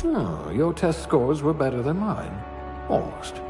Oh, your test scores were better than mine. Almost.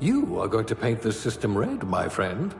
You are going to paint this system red, my friend.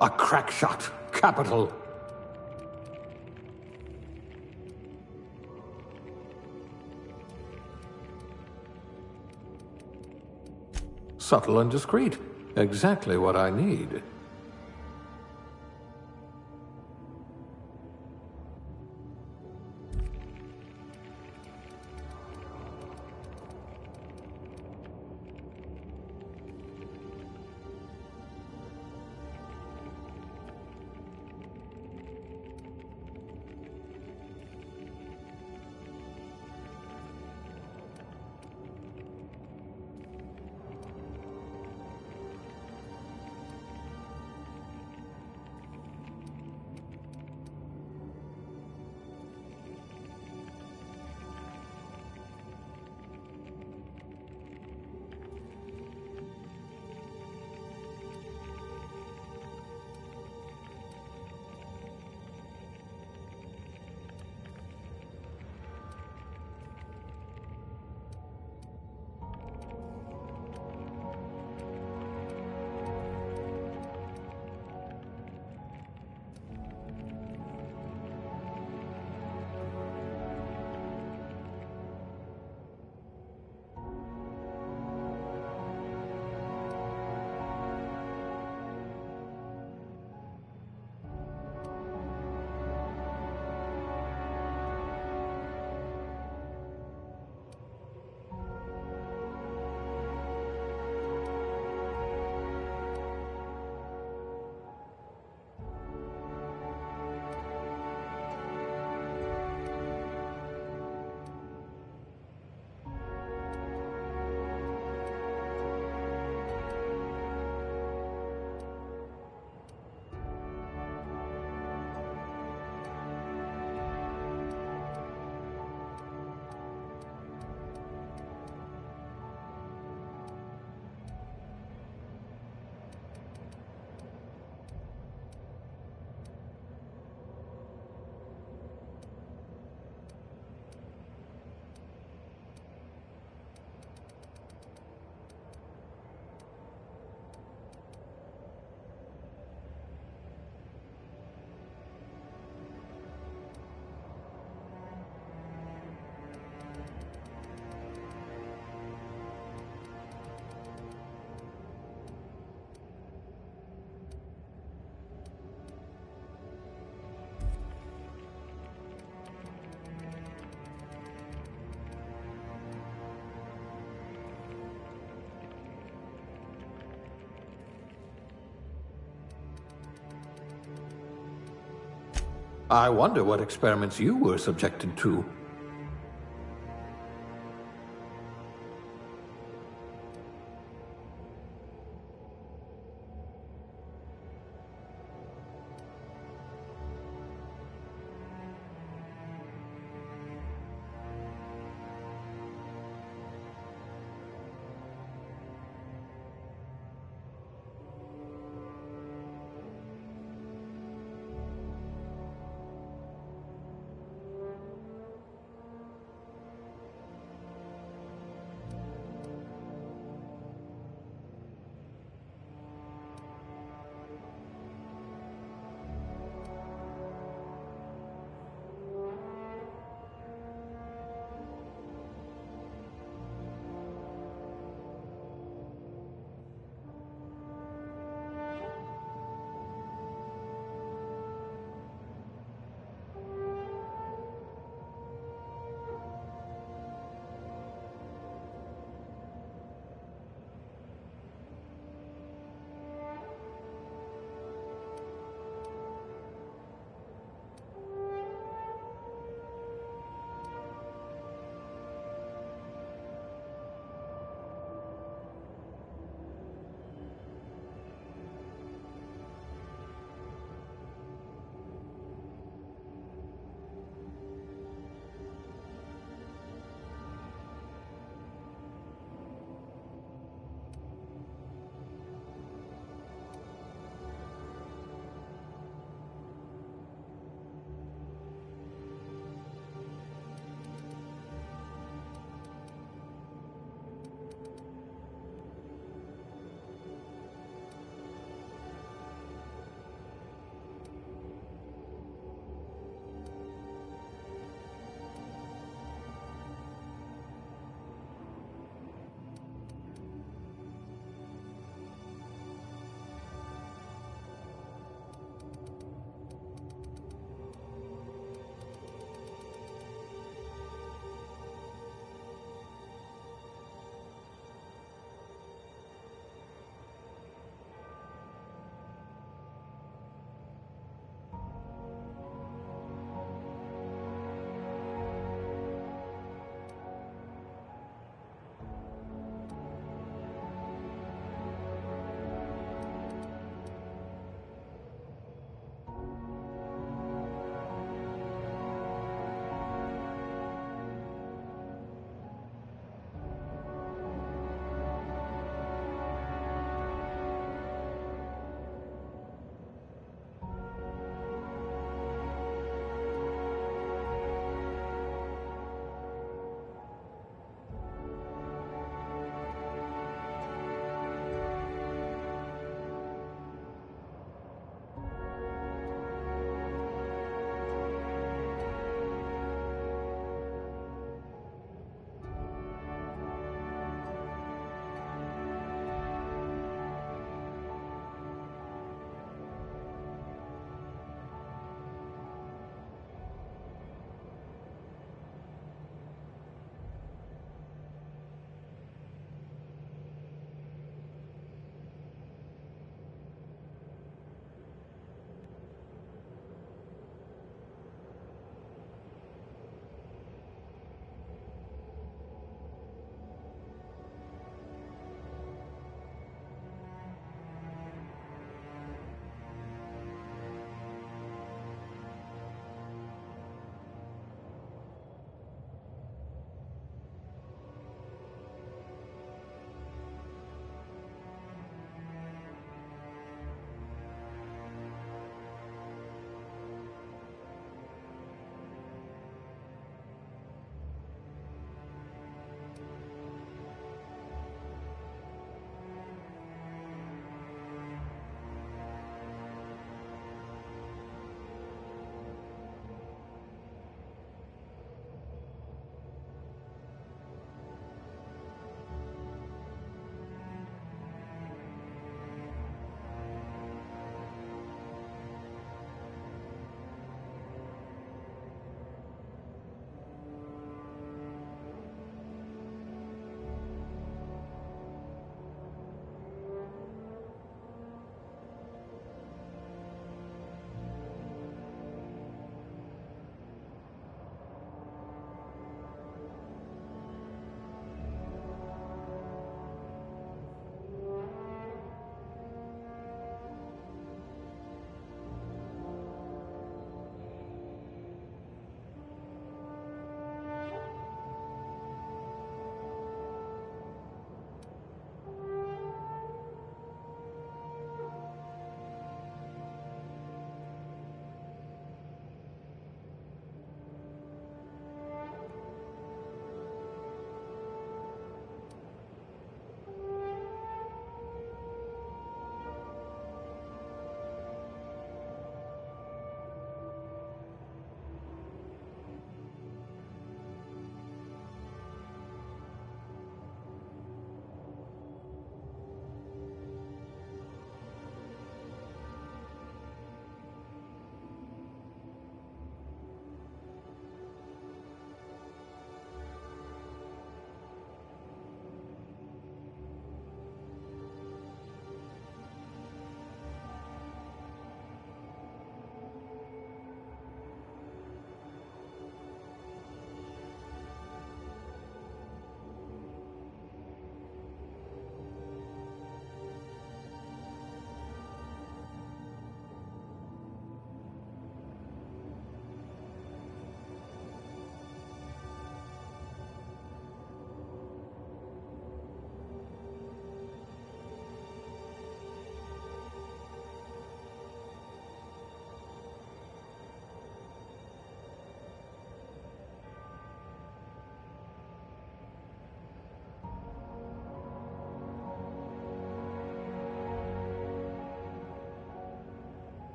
A crack shot. Capital. Subtle and discreet. Exactly what I need. I wonder what experiments you were subjected to.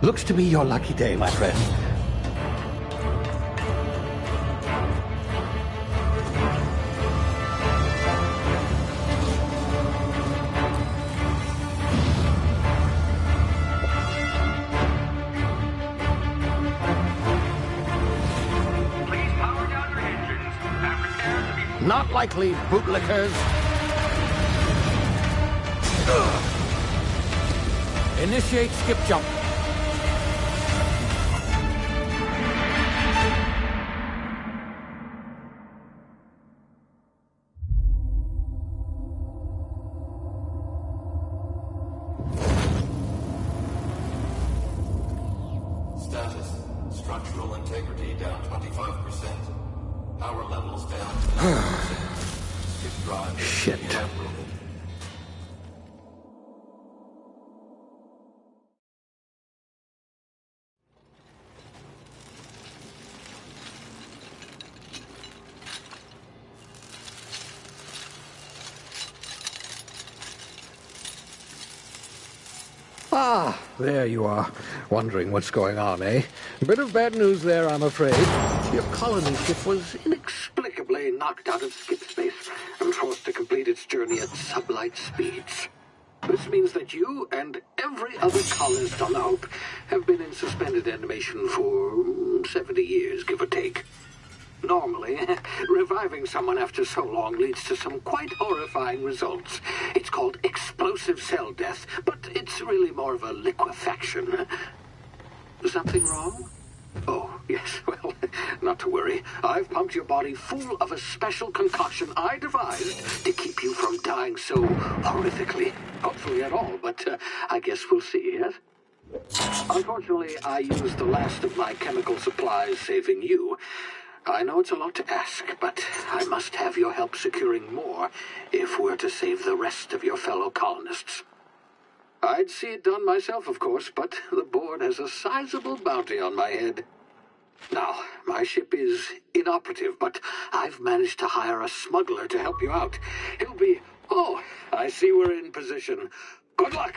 Looks to be your lucky day, my friend. Please power down your engines and prepare to be... Not likely, bootlickers. Initiate skip jump. Status. Structural integrity down 25%. Power levels down 10%. Skip drive. Shit. Ah, there you are. Wondering what's going on, eh? A bit of bad news there, I'm afraid. Your colony ship was inexplicably knocked out of skip space and forced to complete its journey at sublight speeds. This means that you and every other colonist on the Hope have been in suspended animation for 70 years, give or take. Normally, reviving someone after so long leads to some quite horrifying results. It's called explosive cell death, but it's really more of a liquefaction. Something wrong? Oh, yes, well, not to worry. I've pumped your body full of a special concoction I devised to keep you from dying so horrifically. Hopefully at all, but I guess we'll see, yes? Unfortunately, I used the last of my chemical supplies saving you. I know it's a lot to ask, but I must have your help securing more if we're to save the rest of your fellow colonists. I'd see it done myself, of course, but the board has a sizable bounty on my head. Now, my ship is inoperative, but I've managed to hire a smuggler to help you out. He'll be... Oh, I see we're in position. Good luck!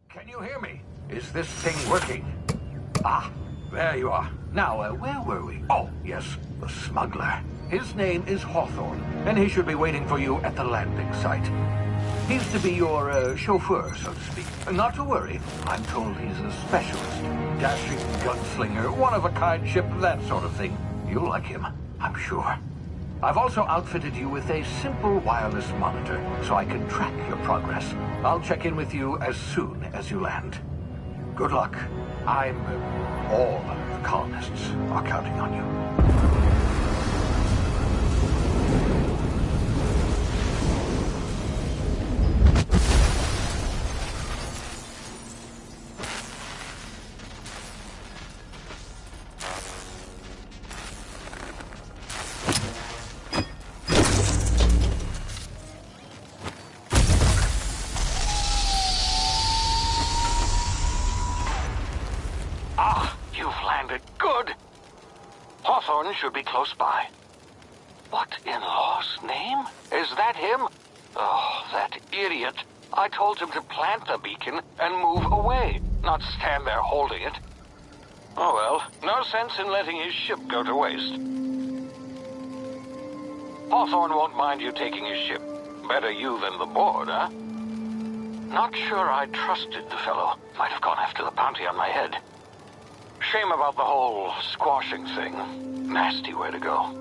Can you hear me? Is this thing working? Ah, there you are. Now, where were we? Oh, yes, the smuggler. His name is Hawthorne, and he should be waiting for you at the landing site. He's to be your chauffeur, so to speak. Not to worry, I'm told he's a specialist. Dashing gunslinger, one-of-a-kind ship, that sort of thing. You'll like him, I'm sure. I've also outfitted you with a simple wireless monitor, so I can track your progress. I'll check in with you as soon as you land. Good luck. All of the colonists are counting on you. Should be close by. What in law's name? Is that him? Oh, that idiot. I told him to plant the beacon and move away, not stand there holding it. Oh well, no sense in letting his ship go to waste. Hawthorne won't mind you taking his ship. Better you than the board, huh? Not sure I trusted the fellow. Might have gone after the bounty on my head. Shame about the whole squashing thing. Nasty way to go.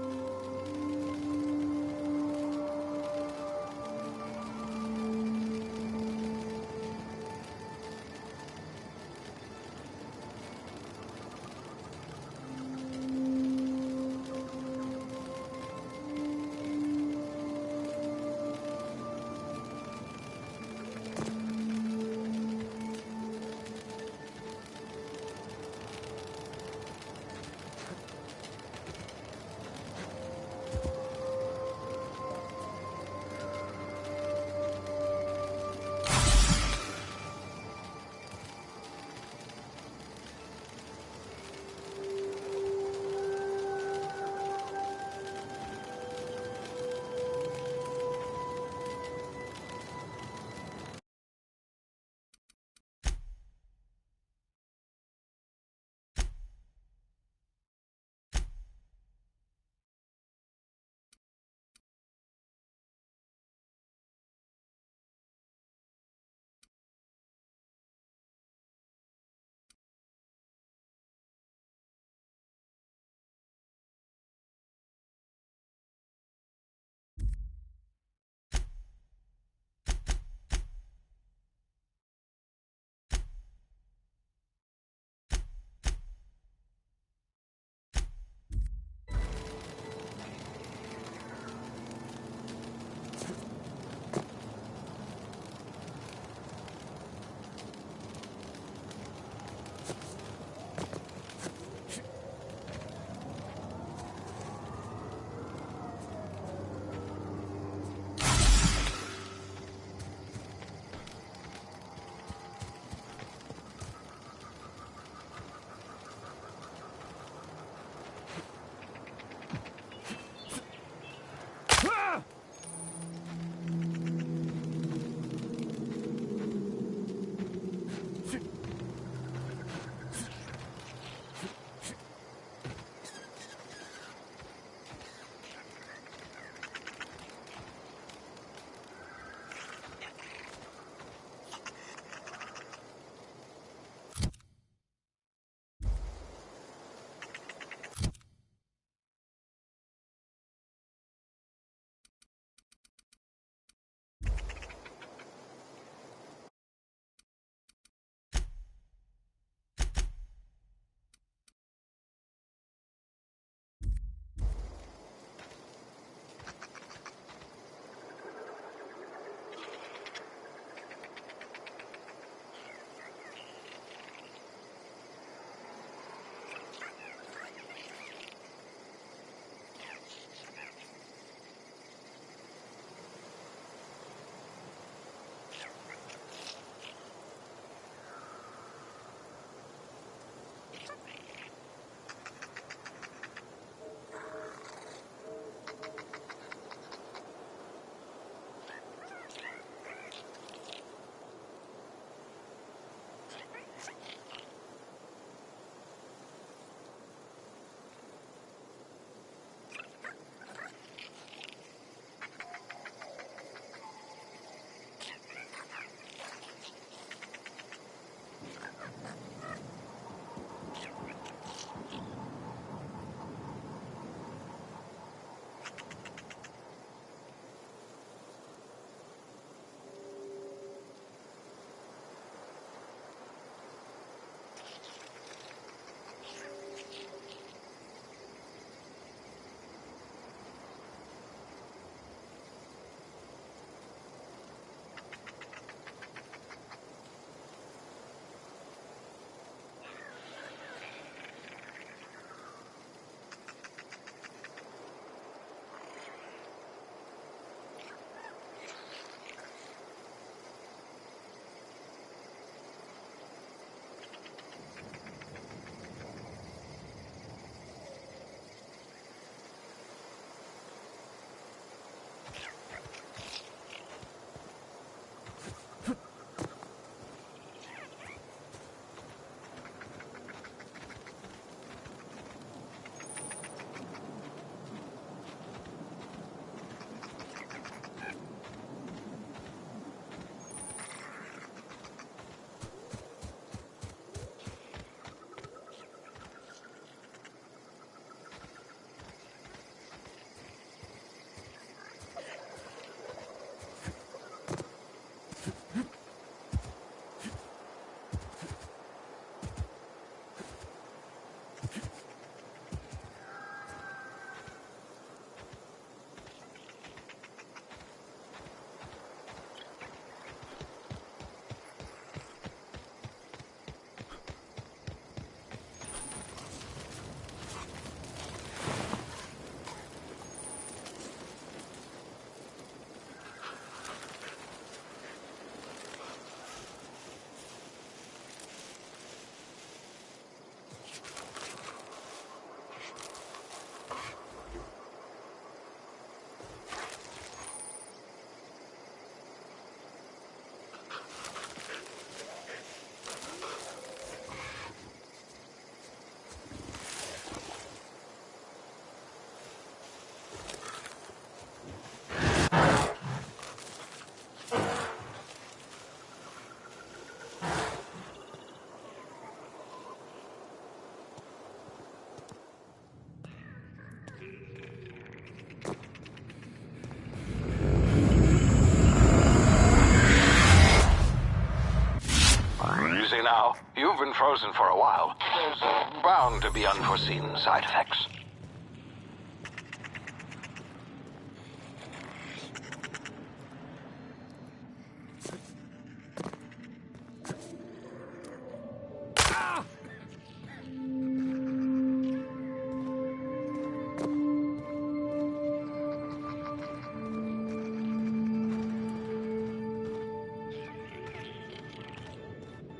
been frozen for a while. There's bound to be unforeseen side effects.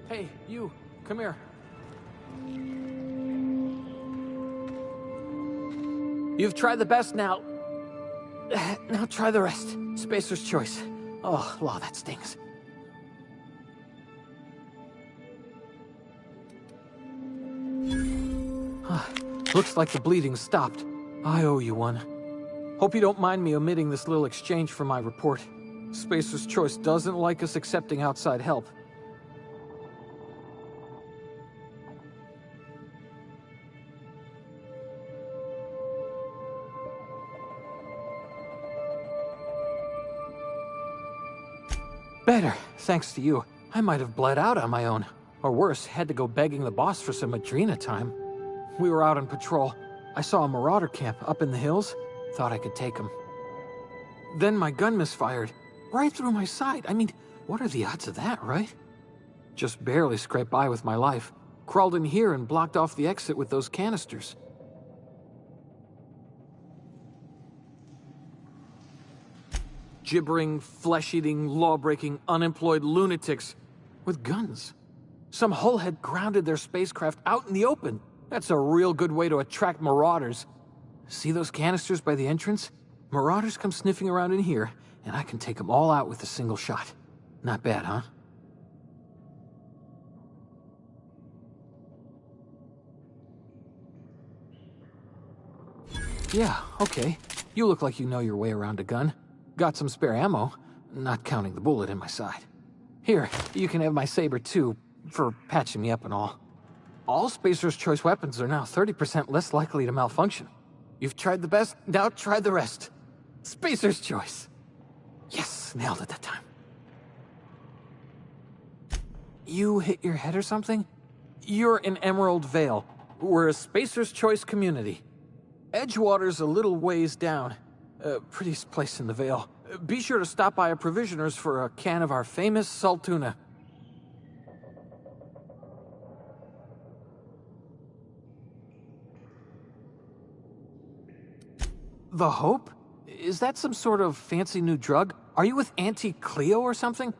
Hey, you, come here. You've tried the best now. Now try the rest. Spacer's choice. Oh, law, that stings. Looks like the bleeding stopped. I owe you one. Hope you don't mind me omitting this little exchange for my report. Spacer's choice doesn't like us accepting outside help. Better, thanks to you. I might have bled out on my own. Or worse, had to go begging the boss for some Adrena time. We were out on patrol. I saw a marauder camp up in the hills. Thought I could take him. Then my gun misfired. Right through my side. I mean, what are the odds of that, right? Just barely scraped by with my life. Crawled in here and blocked off the exit with those canisters. Gibbering, flesh-eating, law-breaking, unemployed lunatics with guns. Some hullhead grounded their spacecraft out in the open. That's a real good way to attract marauders. See those canisters by the entrance? Marauders come sniffing around in here, and I can take them all out with a single shot. Not bad, huh? Yeah, okay. You look like you know your way around a gun. Got some spare ammo, not counting the bullet in my side. Here, you can have my saber too, for patching me up and all. All Spacer's Choice weapons are now 30% less likely to malfunction. You've tried the best, now try the rest. Spacer's Choice. Yes, nailed it that time. You hit your head or something? You're in Emerald Vale. We're a Spacer's Choice community. Edgewater's a little ways down. Prettiest place in the Vale. Be sure to stop by a provisioner's for a can of our famous salt tuna. The Hope? Is that some sort of fancy new drug? Are you with Auntie Cleo or something?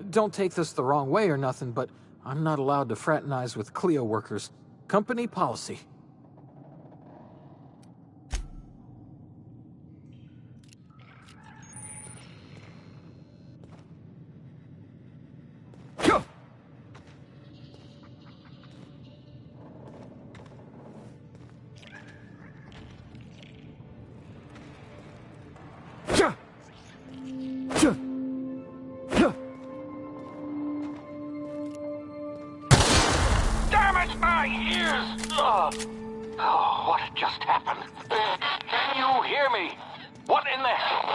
Don't take this the wrong way or nothing, but I'm not allowed to fraternize with Cleo workers. Company policy. What just happened? Can you hear me? What in the hell?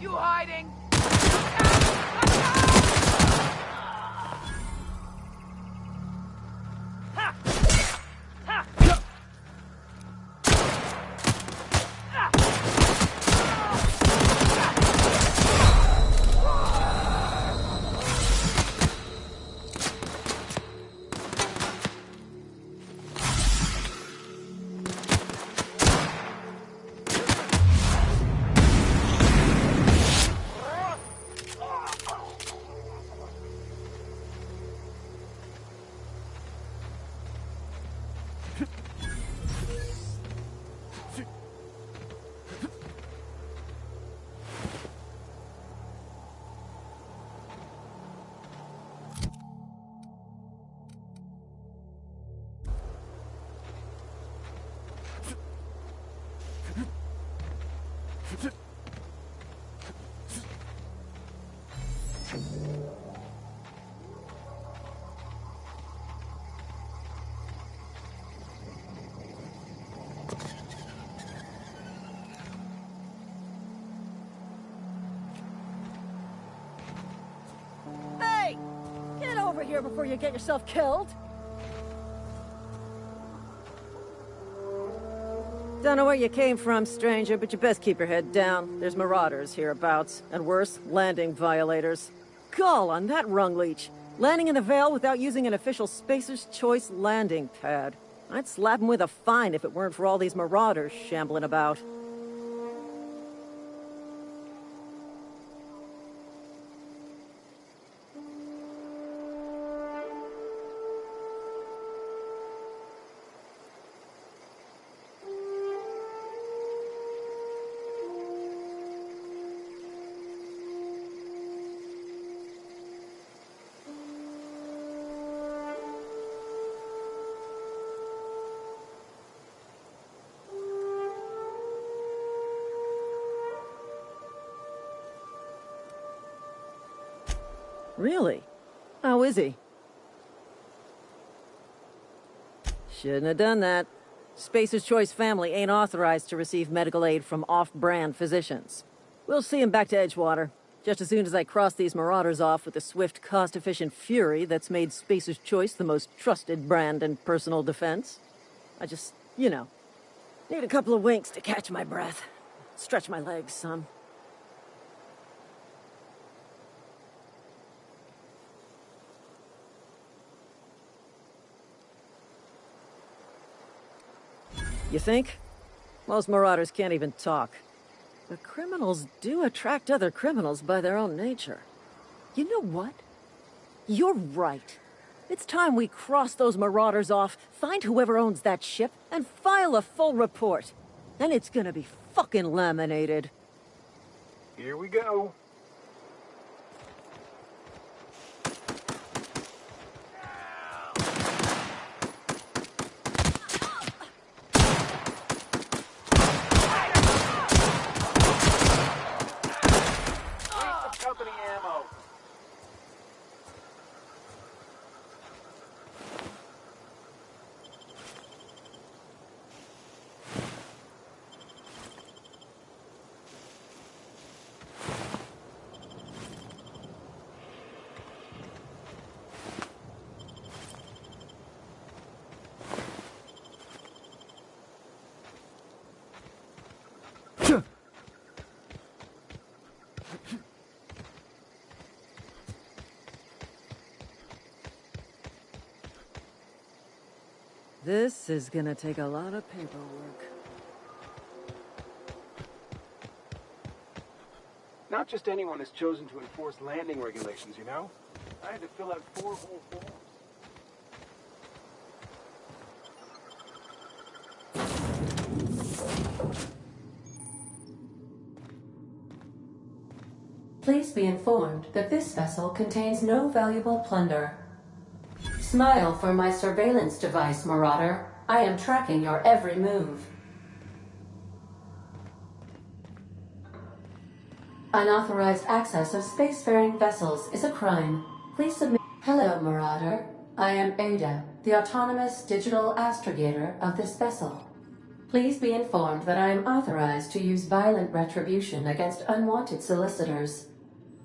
You hiding? Hey! Get over here before you get yourself killed! Don't know where you came from, stranger, but you best keep your head down. There's marauders hereabouts, and worse, landing violators. Gall on that rung leech! Landing in the Vale without using an official Spacer's Choice landing pad. I'd slap him with a fine if it weren't for all these marauders shambling about. Really? How is he? Shouldn't have done that. Spacer's Choice family ain't authorized to receive medical aid from off-brand physicians. We'll see him back to Edgewater, just as soon as I cross these marauders off with the swift, cost-efficient fury that's made Spacer's Choice the most trusted brand in personal defense. I just, you know, need a couple of winks to catch my breath. Stretch my legs some. You think? Most marauders can't even talk. But criminals do attract other criminals by their own nature. You know what? You're right. It's time we cross those marauders off, find whoever owns that ship, and file a full report. Then it's gonna be fucking laminated. Here we go. This is gonna take a lot of paperwork. Not just anyone is chosen to enforce landing regulations, you know? I had to fill out 4 whole forms. Please be informed that this vessel contains no valuable plunder. Smile for my surveillance device, Marauder. I am tracking your every move. Unauthorized access of spacefaring vessels is a crime. Please submit. Hello, Marauder. I am Ada, the autonomous digital astrogator of this vessel. Please be informed that I am authorized to use violent retribution against unwanted solicitors.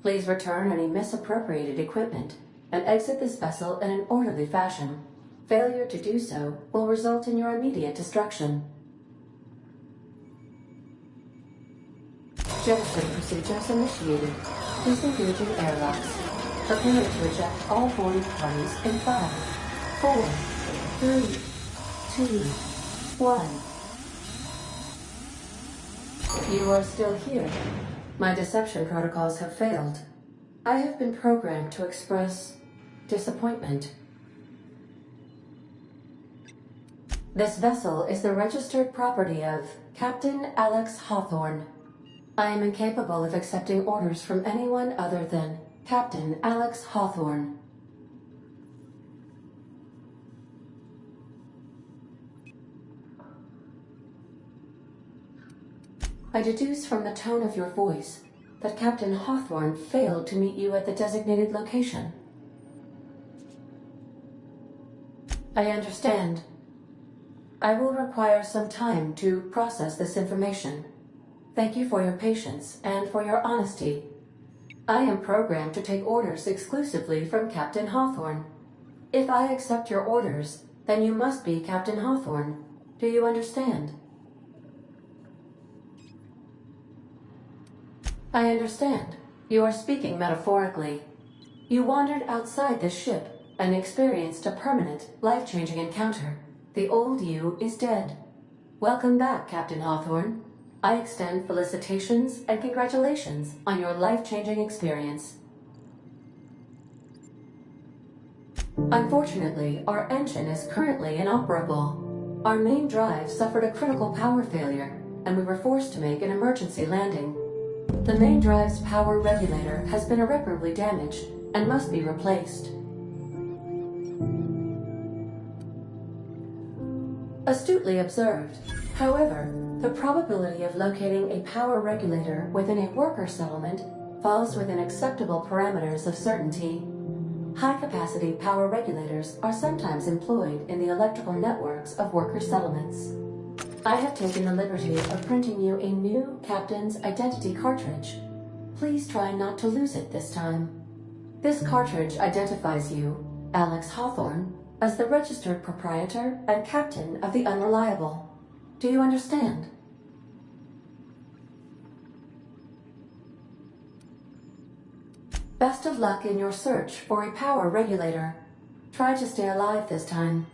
Please return any misappropriated equipment and exit this vessel in an orderly fashion. Failure to do so will result in your immediate destruction. Jettison procedures initiated. Please engage in airlocks. Prepare to eject all boarding parties in 5, 4, 3, 2, 1. You are still here. My deception protocols have failed. I have been programmed to express disappointment. This vessel is the registered property of Captain Alex Hawthorne. I am incapable of accepting orders from anyone other than Captain Alex Hawthorne. I deduce from the tone of your voice that Captain Hawthorne failed to meet you at the designated location. I understand. I will require some time to process this information. Thank you for your patience and for your honesty. I am programmed to take orders exclusively from Captain Hawthorne. If I accept your orders, then you must be Captain Hawthorne. Do you understand? I understand. You are speaking metaphorically. You wandered outside this ship and experienced a permanent, life-changing encounter. The old you is dead. Welcome back, Captain Hawthorne. I extend felicitations and congratulations on your life-changing experience. Unfortunately, our engine is currently inoperable. Our main drive suffered a critical power failure, and we were forced to make an emergency landing. The main drive's power regulator has been irreparably damaged and must be replaced. Astutely observed. However, the probability of locating a power regulator within a worker settlement falls within acceptable parameters of certainty. High-capacity power regulators are sometimes employed in the electrical networks of worker settlements. I have taken the liberty of printing you a new Captain's Identity cartridge. Please try not to lose it this time. This cartridge identifies you, Alex Hawthorne, as the registered proprietor and captain of the Unreliable. Do you understand? Best of luck in your search for a power regulator. Try to stay alive this time.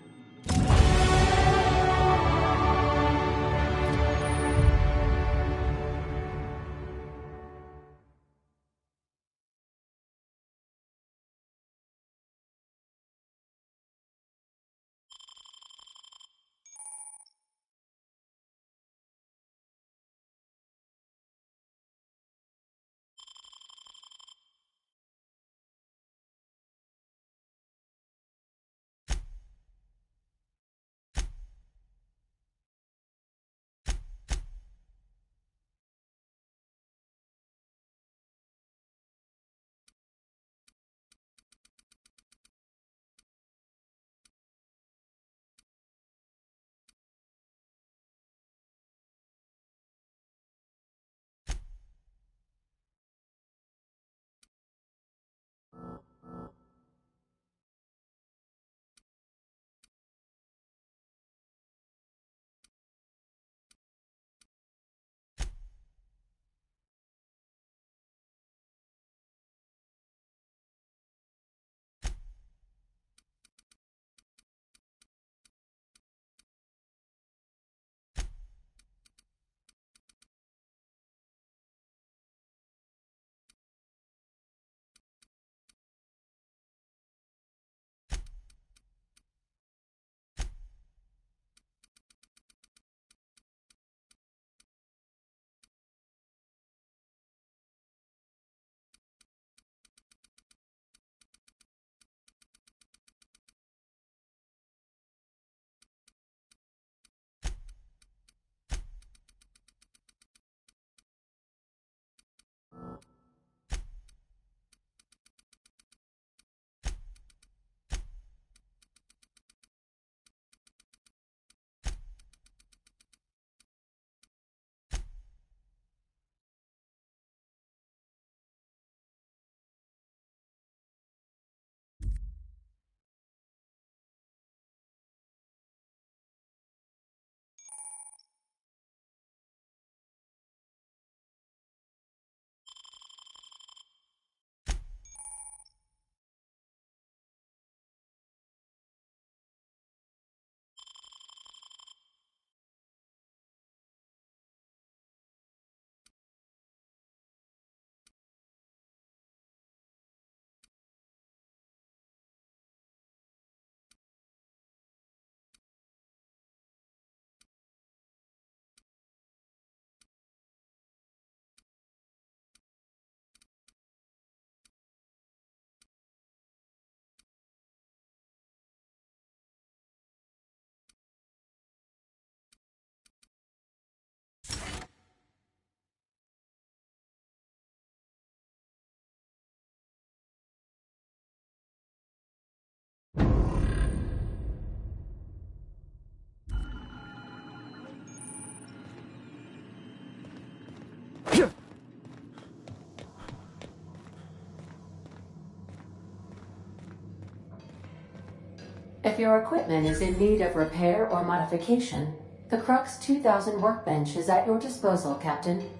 If your equipment is in need of repair or modification, the Crux 2000 workbench is at your disposal, Captain.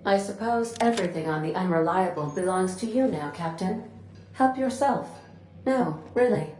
I suppose everything on the Unreliable belongs to you now, Captain. Help yourself. No, really.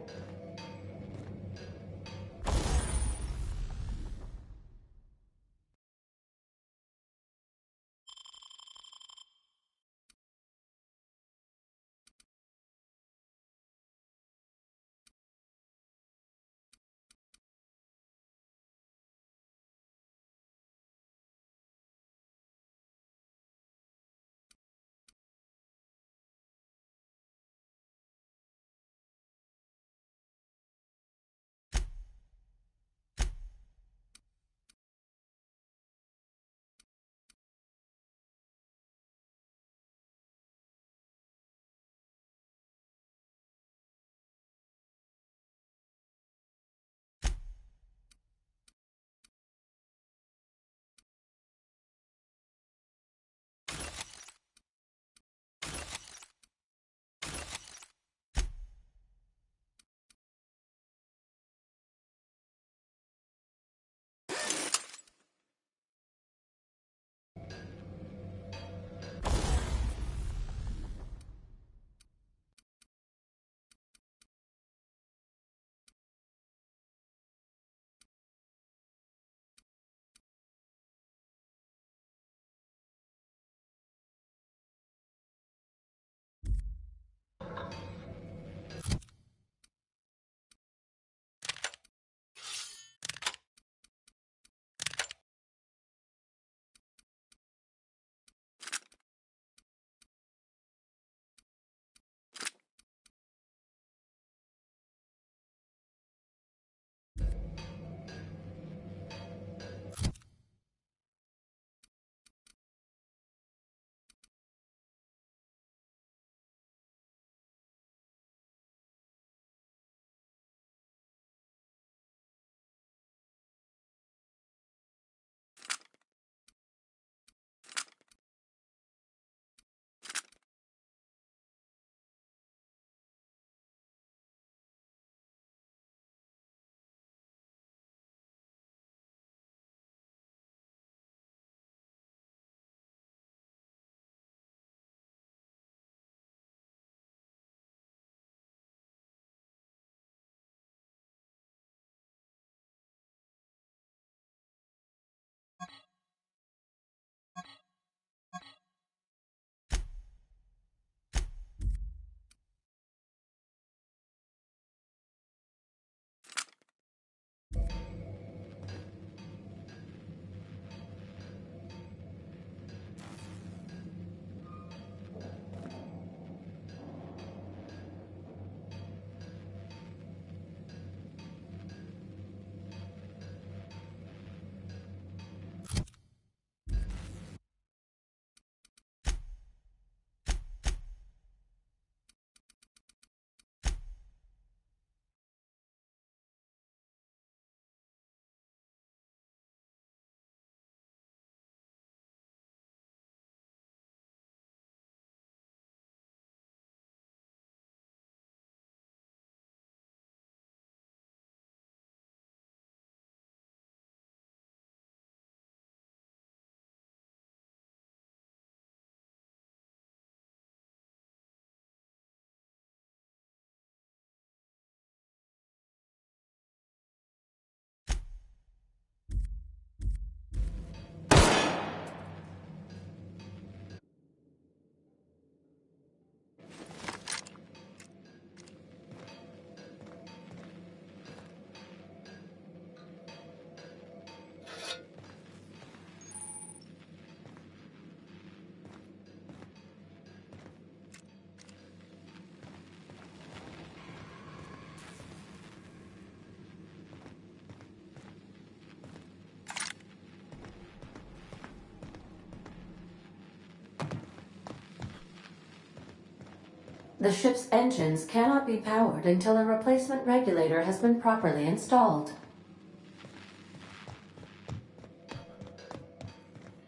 The ship's engines cannot be powered until a replacement regulator has been properly installed.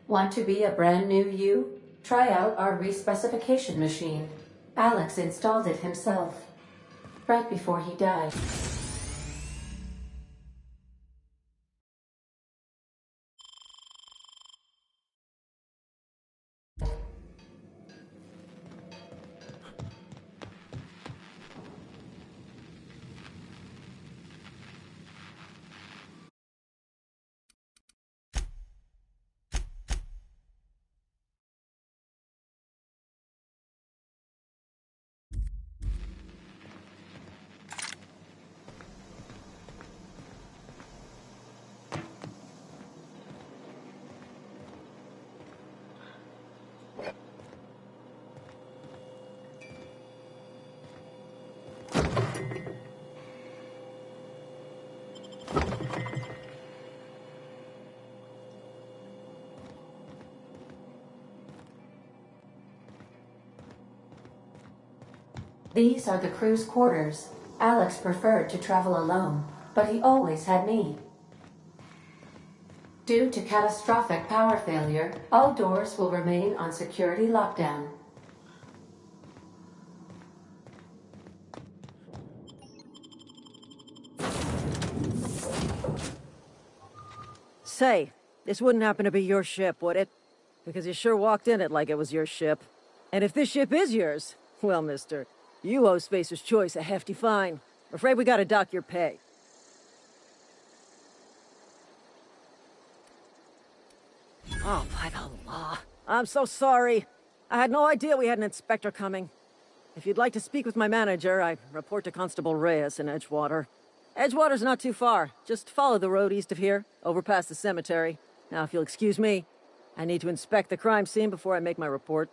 Want to be a brand new you? Try out our respecification machine. Alex installed it himself, right before he died. These are the crew's quarters. Alex preferred to travel alone, but he always had me. Due to catastrophic power failure, all doors will remain on security lockdown. Say, this wouldn't happen to be your ship, would it? Because you sure walked in it like it was your ship. And if this ship is yours, well, mister, you owe Spacer's Choice a hefty fine. I'm afraid we gotta dock your pay. Oh, by the law. I'm so sorry. I had no idea we had an inspector coming. If you'd like to speak with my manager, I report to Constable Reyes in Edgewater. Edgewater's not too far. Just follow the road east of here, over past the cemetery. Now, if you'll excuse me, I need to inspect the crime scene before I make my report.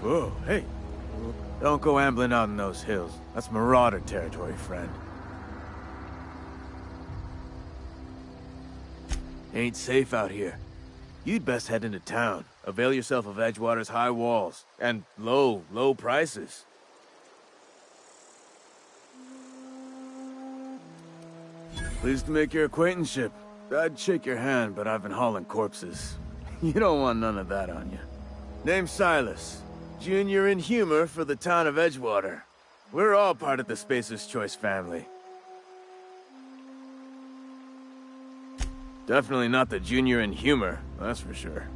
Whoa, hey. Don't go ambling out in those hills. That's marauder territory, friend. Ain't safe out here. You'd best head into town. Avail yourself of Edgewater's high walls. And low prices. Pleased to make your acquaintanceship. I'd shake your hand, but I've been hauling corpses. You don't want none of that on you. Name's Silas. Junior in humor for the town of Edgewater. We're all part of the Spacer's Choice family. Definitely not the junior in humor, that's for sure.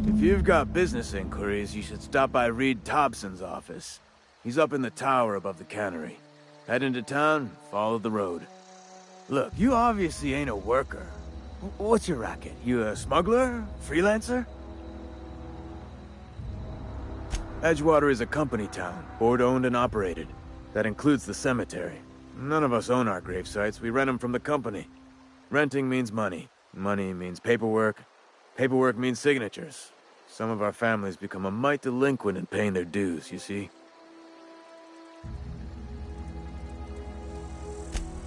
If you've got business inquiries, you should stop by Reed Thompson's office. He's up in the tower above the cannery. Head into town, follow the road. Look, you obviously ain't a worker. What's your racket? You a smuggler? Freelancer? Edgewater is a company town, board-owned and operated. That includes the cemetery. None of us own our grave sites, we rent them from the company. Renting means money. Money means paperwork. Paperwork means signatures. Some of our families become a mite delinquent in paying their dues, you see?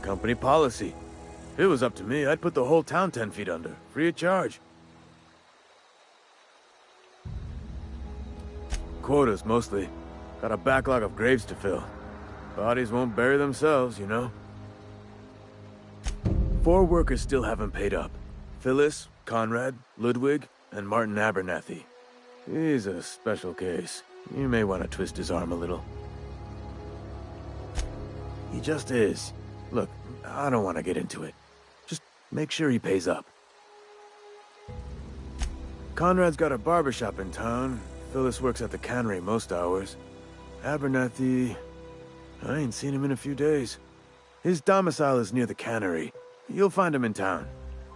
Company policy. If it was up to me, I'd put the whole town 10 feet under, free of charge. Quotas, mostly. Got a backlog of graves to fill. Bodies won't bury themselves, you know? 4 workers still haven't paid up. Phyllis, Conrad, Ludwig, and Martin Abernathy. He's a special case. You may want to twist his arm a little. He just is. Look, I don't want to get into it. Just make sure he pays up. Conrad's got a barbershop in town. Phyllis works at the cannery most hours. Abernathy... I ain't seen him in a few days. His domicile is near the cannery. You'll find him in town.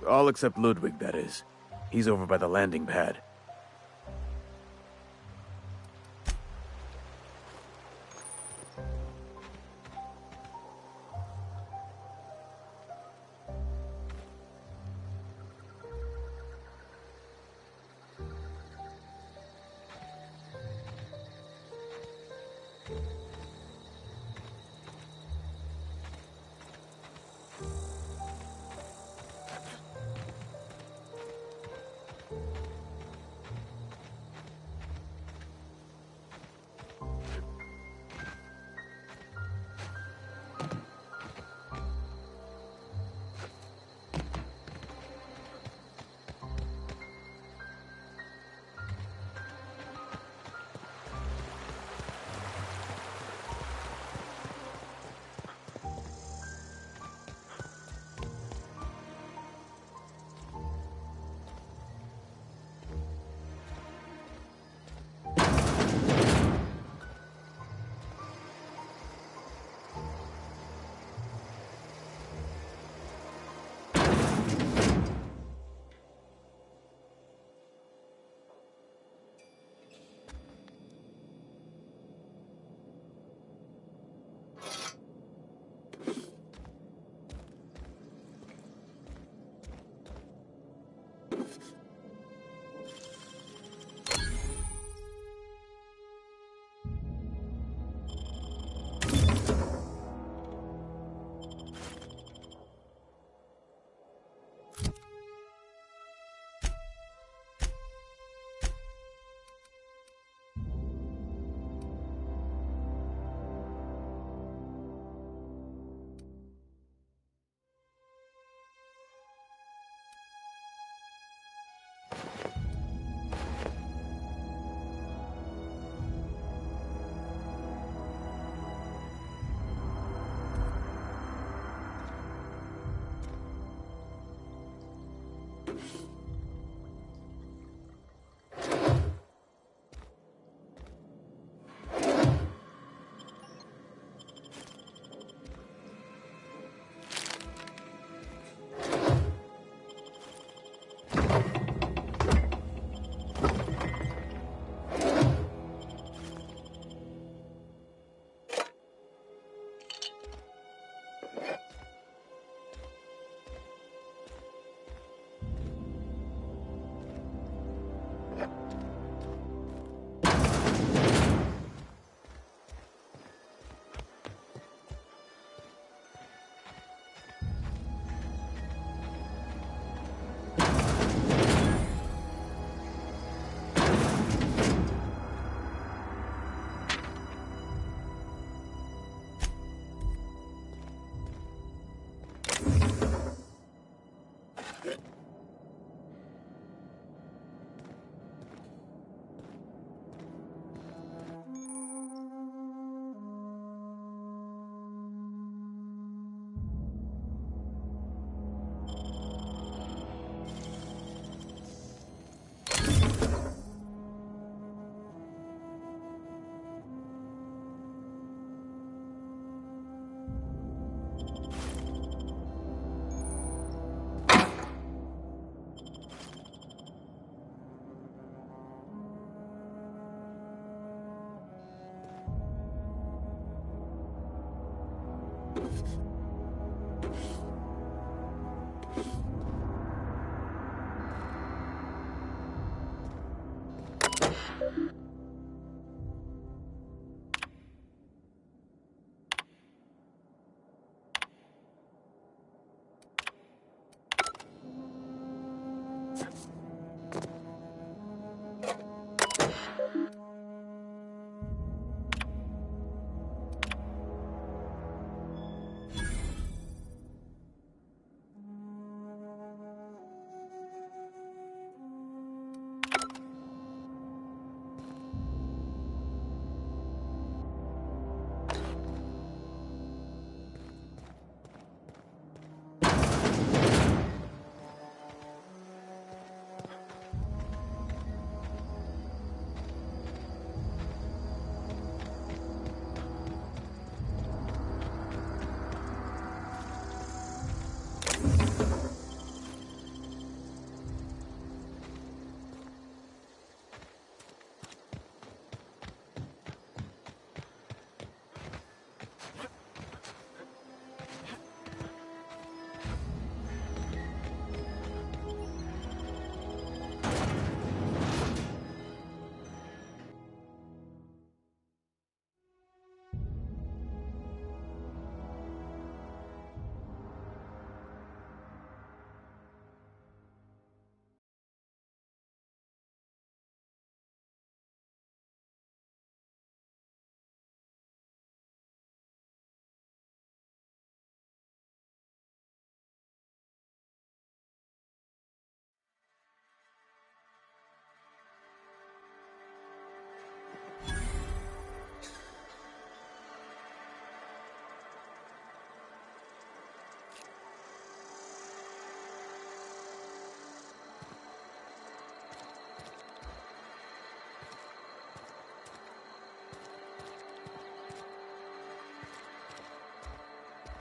All except Ludwig, that is. He's over by the landing pad.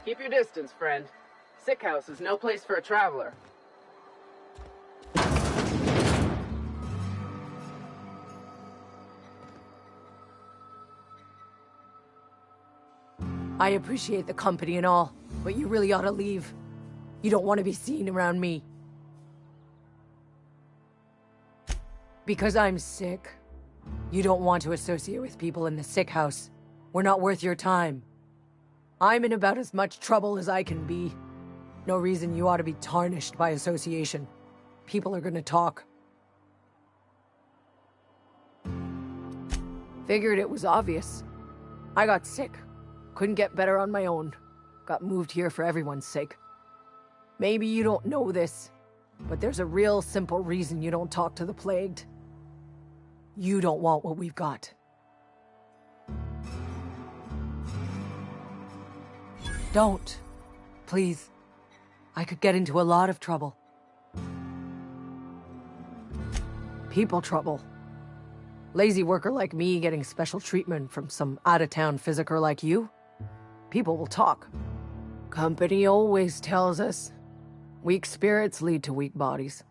Keep your distance, friend. Sick house is no place for a traveler. I appreciate the company and all, but you really ought to leave. You don't want to be seen around me. Because I'm sick. You don't want to associate with people in the sick house. We're not worth your time. I'm in about as much trouble as I can be. No reason you ought to be tarnished by association. People are gonna talk. Figured it was obvious. I got sick. Couldn't get better on my own. Got moved here for everyone's sake. Maybe you don't know this, but there's a real simple reason you don't talk to the plagued. You don't want what we've got. Don't. Please. I could get into a lot of trouble. People trouble. Lazy worker like me getting special treatment from some out-of-town physiker like you? People will talk. Company always tells us, weak spirits lead to weak bodies.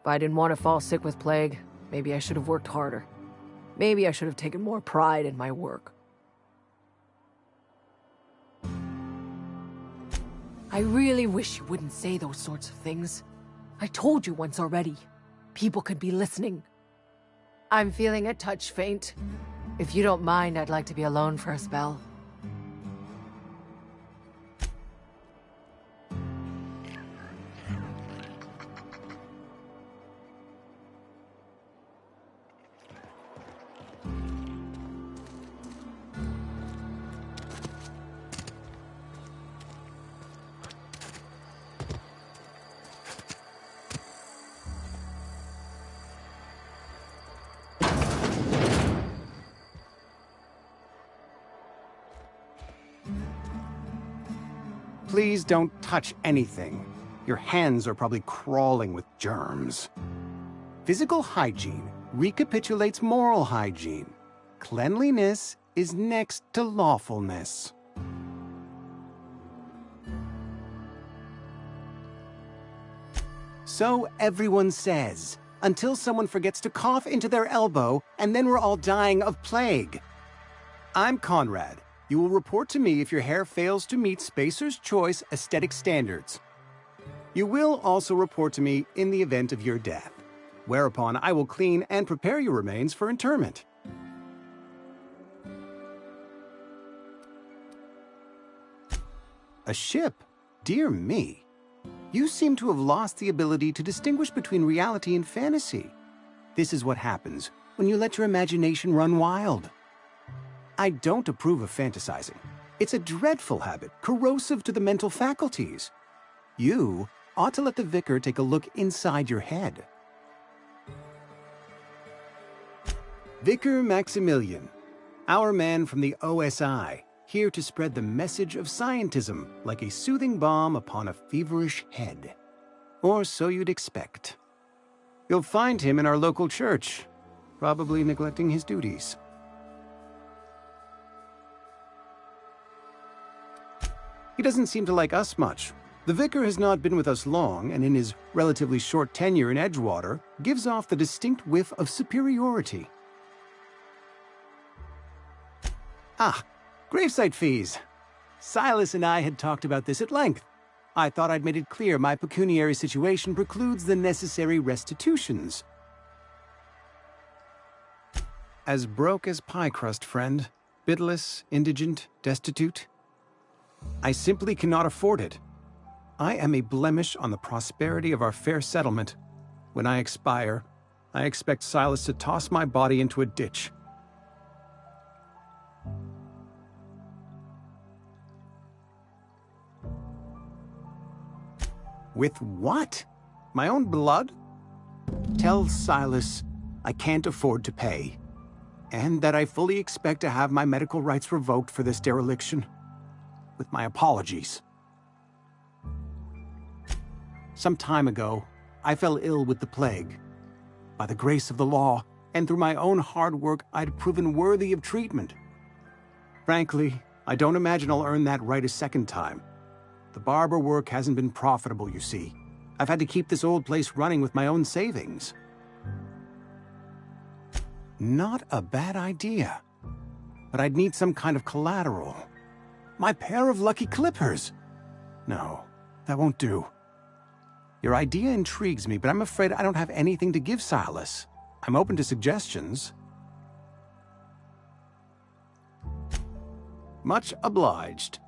If I didn't want to fall sick with plague, maybe I should have worked harder. Maybe I should have taken more pride in my work. I really wish you wouldn't say those sorts of things. I told you once already. People could be listening. I'm feeling a touch faint. If you don't mind, I'd like to be alone for a spell. Please don't touch anything. Your hands are probably crawling with germs. Physical hygiene recapitulates moral hygiene. Cleanliness is next to lawfulness. So everyone says, until someone forgets to cough into their elbow, and then we're all dying of plague. I'm Conrad, You will report to me if your hair fails to meet Spacer's Choice aesthetic standards. You will also report to me in the event of your death, whereupon I will clean and prepare your remains for interment. A ship? Dear me. You seem to have lost the ability to distinguish between reality and fantasy. This is what happens when you let your imagination run wild. I don't approve of fantasizing. It's a dreadful habit, corrosive to the mental faculties. You ought to let the vicar take a look inside your head. Vicar Maximilian, our man from the OSI, here to spread the message of scientism like a soothing balm upon a feverish head. Or so you'd expect. You'll find him in our local church, probably neglecting his duties. He doesn't seem to like us much. The vicar has not been with us long, and in his relatively short tenure in Edgewater, gives off the distinct whiff of superiority. Ah, gravesite fees. Silas and I had talked about this at length. I thought I'd made it clear my pecuniary situation precludes the necessary restitutions. As broke as pie crust, friend. Bidless, indigent, destitute. I simply cannot afford it. I am a blemish on the prosperity of our fair settlement. When I expire, I expect Silas to toss my body into a ditch. With what? My own blood? Tell Silas I can't afford to pay, and that I fully expect to have my medical rights revoked for this dereliction. With my apologies. Some time ago, I fell ill with the plague. By the grace of the law, and through my own hard work, I'd proven worthy of treatment. Frankly, I don't imagine I'll earn that right a second time. The barber work hasn't been profitable, you see. I've had to keep this old place running with my own savings. Not a bad idea. But I'd need some kind of collateral. My pair of lucky clippers! No, that won't do. Your idea intrigues me, but I'm afraid I don't have anything to give Silas. I'm open to suggestions. Much obliged.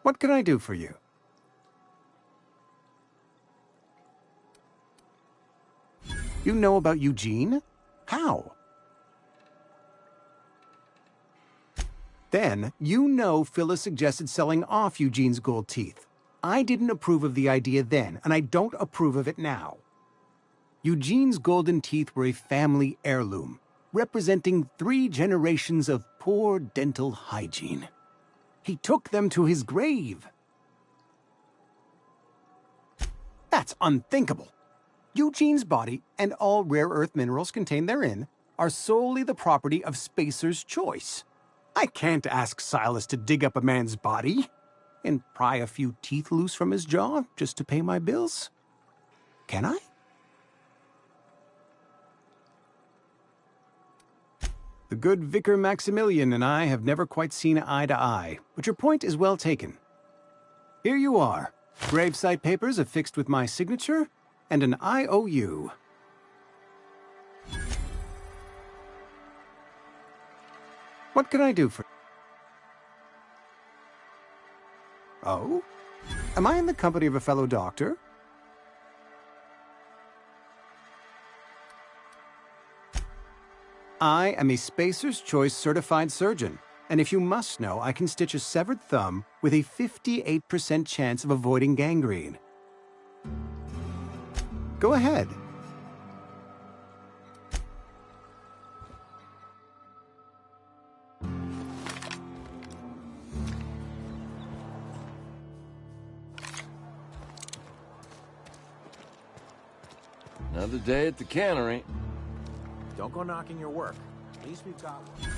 What can I do for you? You know about Eugene? How? Then, you know Phyllis suggested selling off Eugene's gold teeth. I didn't approve of the idea then, and I don't approve of it now. Eugene's golden teeth were a family heirloom, representing 3 generations of poor dental hygiene. He took them to his grave. That's unthinkable. Eugene's body and all rare earth minerals contained therein are solely the property of Spacer's Choice. I can't ask Silas to dig up a man's body and pry a few teeth loose from his jaw just to pay my bills. Can I? The good Vicar Maximilian and I have never quite seen eye to eye, but your point is well taken. Here you are. Gravesite papers affixed with my signature, and an IOU. What can I do for... Oh? Am I in the company of a fellow doctor? I am a Spacer's Choice certified surgeon, and if you must know, I can stitch a severed thumb with a 58% chance of avoiding gangrene. Go ahead. Another day at the cannery. Don't go knocking your work. At least we've got one.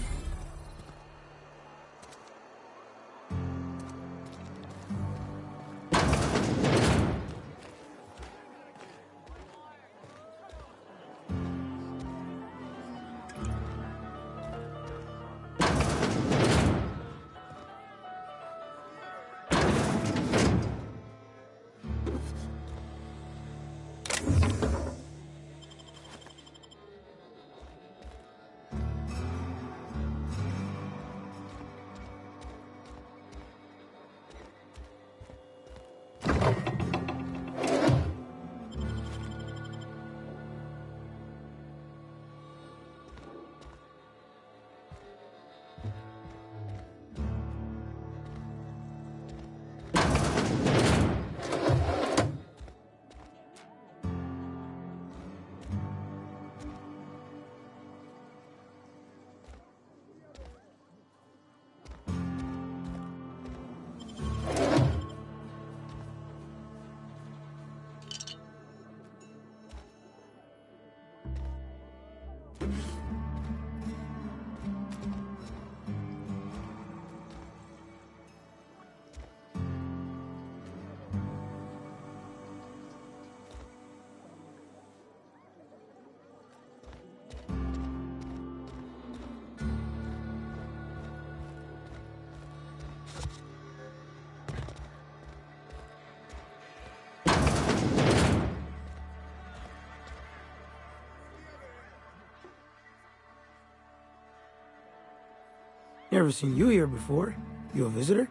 Never seen you here before. You a visitor?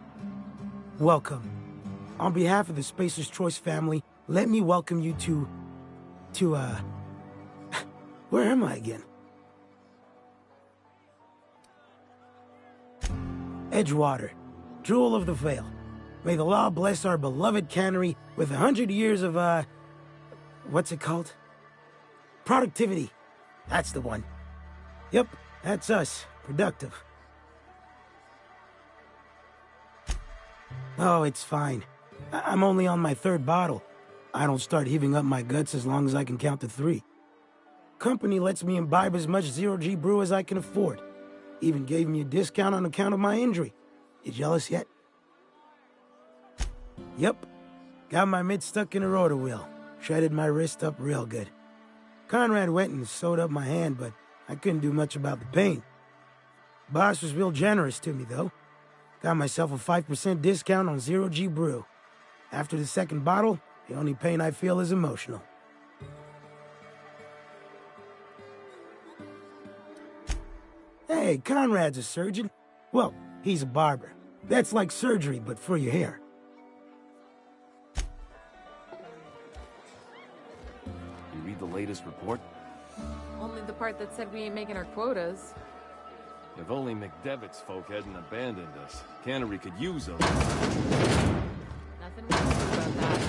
Welcome. On behalf of the Spacer's Choice family, let me welcome you to, where am I again? Edgewater, Jewel of the Vale. May the law bless our beloved cannery with 100 years of, what's it called? Productivity. That's the one. Yep, that's us. Productive. Oh, it's fine. I'm only on my 3rd bottle. I don't start heaving up my guts as long as I can count to 3. Company lets me imbibe as much zero-G brew as I can afford. Even gave me a discount on account of my injury. You jealous yet? Yep. Got my mitt stuck in a rotor wheel. Shredded my wrist up real good. Conrad went and sewed up my hand, but I couldn't do much about the pain. Boss was real generous to me, though. Got myself a 5% discount on zero-G brew. After the 2nd bottle, the only pain I feel is emotional. Hey, Conrad's a surgeon. Well, he's a barber. That's like surgery, but for your hair. You read the latest report? Only the part that said we ain't making our quotas. If only McDevitt's folk hadn't abandoned us. Cannery could use them. Nothing we can do about that.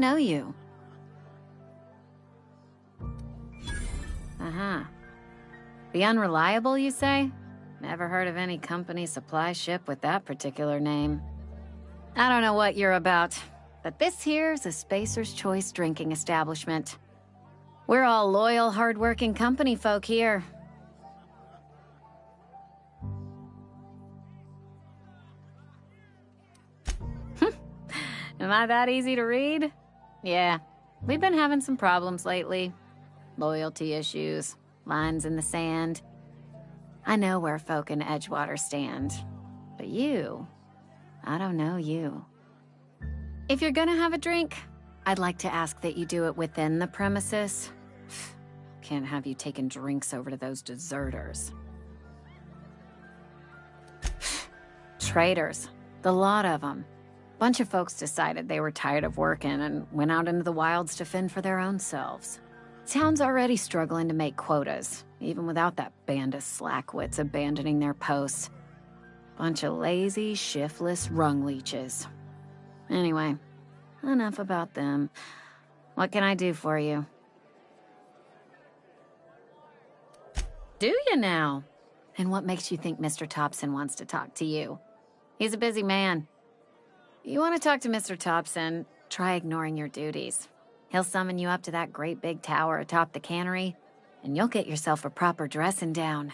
don't know you. Uh-huh. The Unreliable, you say? Never heard of any company supply ship with that particular name. I don't know what you're about, but this here's a Spacer's Choice drinking establishment. We're all loyal, hard-working company folk here. Am I that easy to read? Yeah, we've been having some problems lately. Loyalty issues, lines in the sand. I know where folk in Edgewater stand. But you, I don't know you. If you're gonna have a drink, I'd like to ask that you do it within the premises. Can't have you taking drinks over to those deserters. Traitors, the lot of them. Bunch of folks decided they were tired of working and went out into the wilds to fend for their own selves. Town's already struggling to make quotas, even without that band of slackwits abandoning their posts. Bunch of lazy, shiftless rung leeches. Anyway, enough about them. What can I do for you? Do you now? And what makes you think Mr. Thompson wants to talk to you? He's a busy man. You want to talk to Mr. Thompson, try ignoring your duties. He'll summon you up to that great big tower atop the cannery, and you'll get yourself a proper dressing down.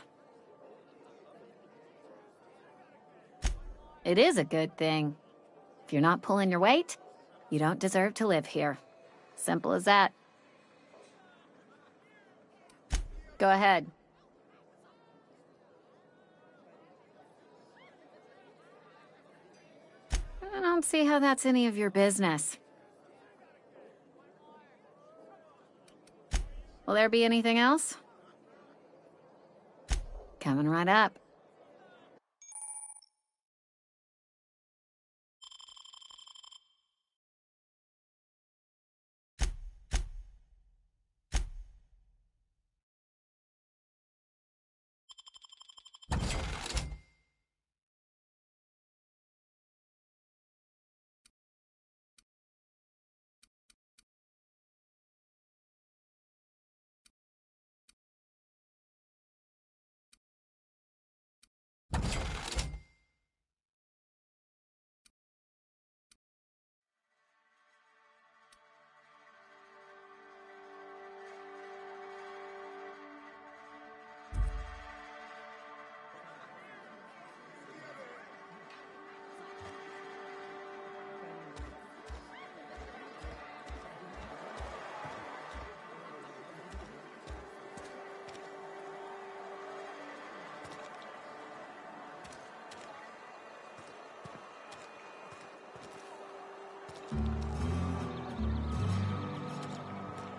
It is a good thing. If you're not pulling your weight, you don't deserve to live here. Simple as that. Go ahead. I don't see how that's any of your business. Will there be anything else? Coming right up.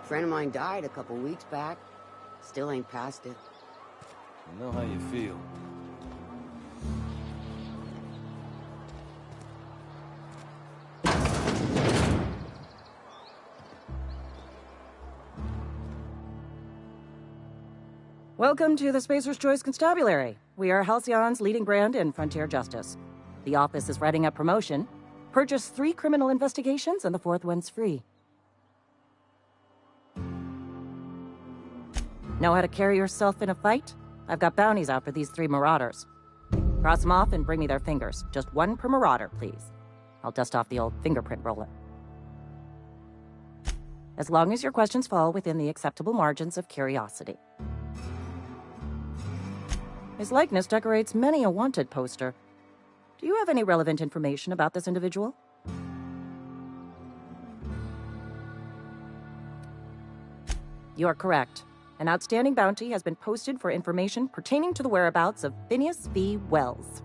Friend of mine died a couple weeks back. Still ain't past it. I know how you feel. Welcome to the Spacer's Choice Constabulary. We are Halcyon's leading brand in frontier justice. The office is writing up promotion. Purchase 3 criminal investigations and the 4th one's free. Know how to carry yourself in a fight? I've got bounties out for these 3 marauders. Cross them off and bring me their fingers. Just 1 per marauder, please. I'll dust off the old fingerprint roller. As long as your questions fall within the acceptable margins of curiosity. His likeness decorates many a wanted poster. Do you have any relevant information about this individual? You are correct. An outstanding bounty has been posted for information pertaining to the whereabouts of Phineas V. Wells.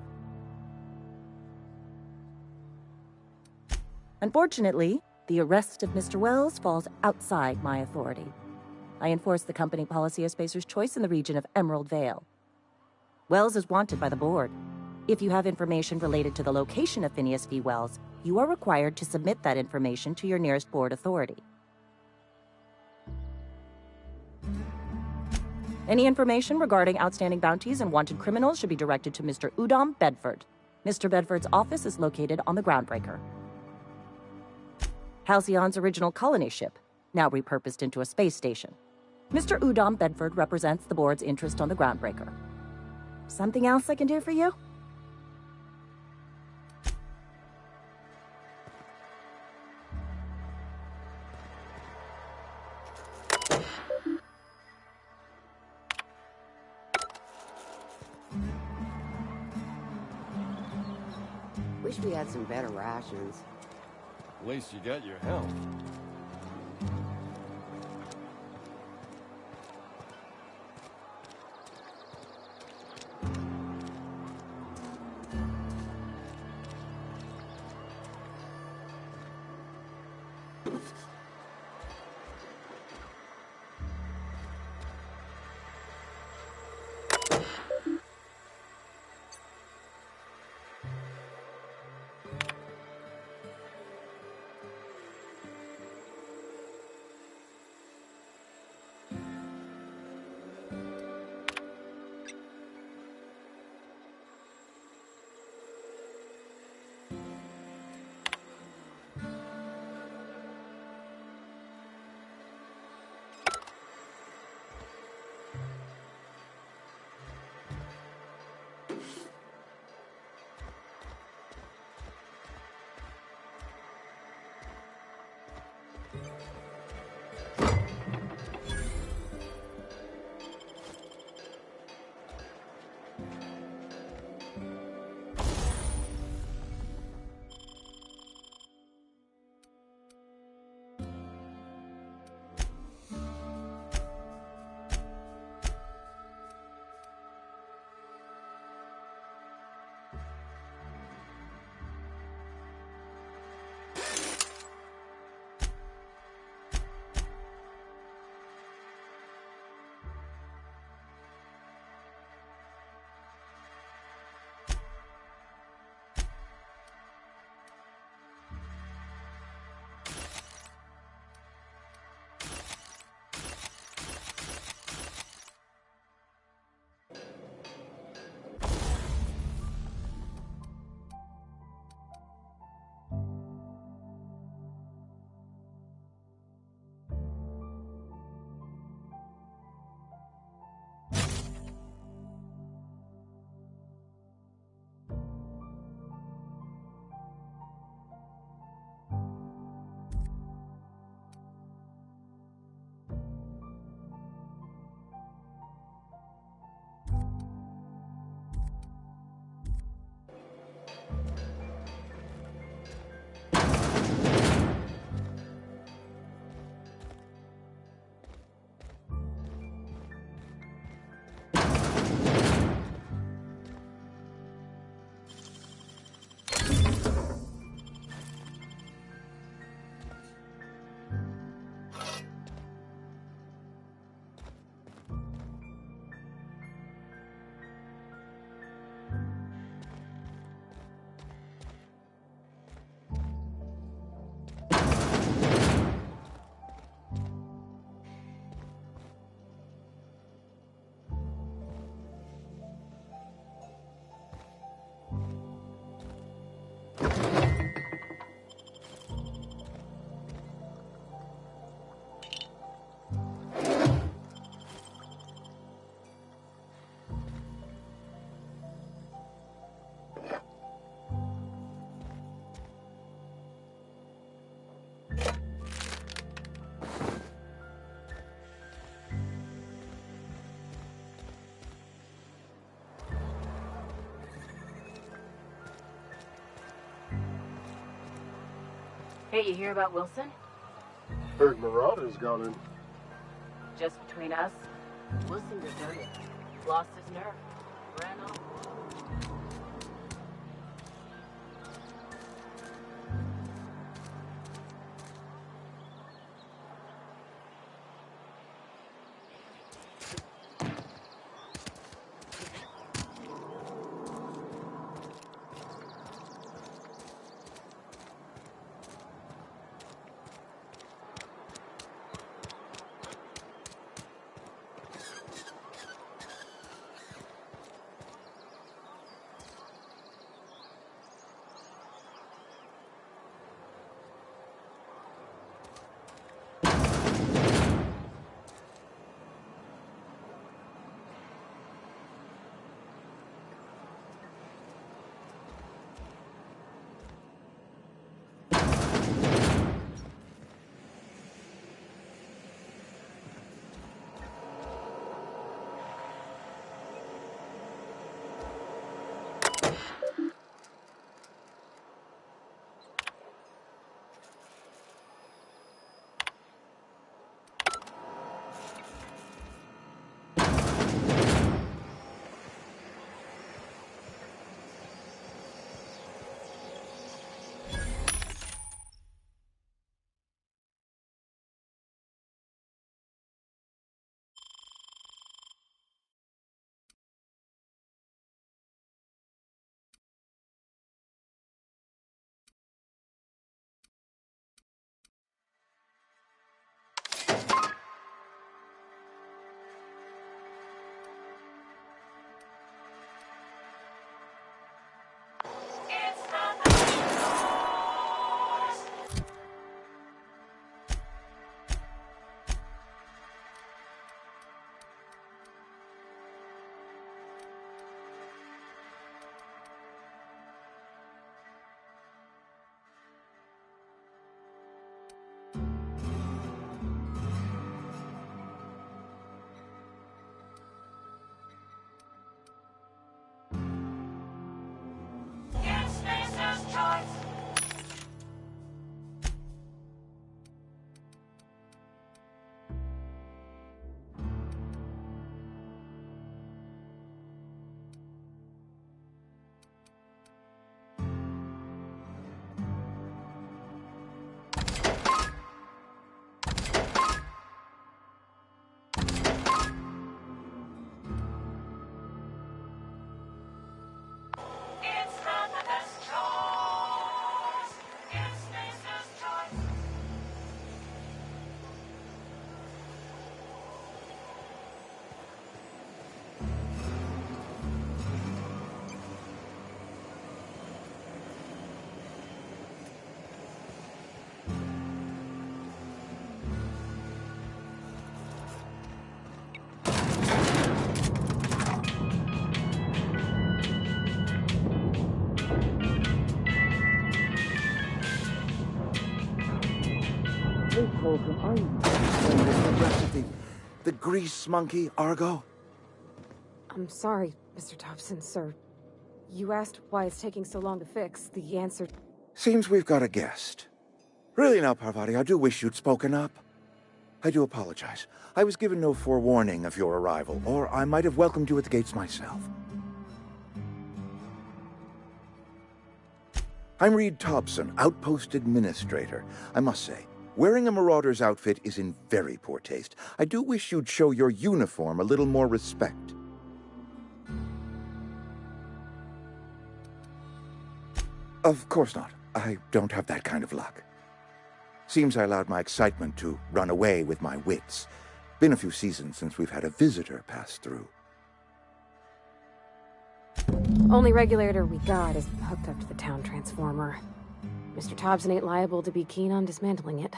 Unfortunately, the arrest of Mr. Wells falls outside my authority. I enforce the company policy of Spacer's Choice in the region of Emerald Vale. Wells is wanted by the board. If you have information related to the location of Phineas V. Wells, you are required to submit that information to your nearest board authority. Any information regarding outstanding bounties and wanted criminals should be directed to Mr. Udom Bedford. Mr. Bedford's office is located on the Groundbreaker. Halcyon's original colony ship, now repurposed into a space station. Mr. Udom Bedford represents the board's interest on the groundbreaker. Something else I can do for you? Wish we had some better rations. At least you got your health. Hey, you hear about Wilson? Heard Marauders got in. Just between us, Wilson deserted. Lost his nerve. Ran off. Hey, Holcomb, are you the rest of the grease monkey, Argo? I'm sorry, Mr. Thompson, sir. You asked why it's taking so long to fix. The answer... Seems we've got a guest. Really now, Parvati, I do wish you'd spoken up. I do apologize. I was given no forewarning of your arrival, or I might have welcomed you at the gates myself. I'm Reed Thompson, Outpost Administrator. I must say, wearing a Marauder's outfit is in very poor taste. I do wish you'd show your uniform a little more respect. Of course not. I don't have that kind of luck. Seems I allowed my excitement to run away with my wits. Been a few seasons since we've had a visitor pass through. Only regulator we got is hooked up to the town transformer. Mr. Thompson ain't liable to be keen on dismantling it.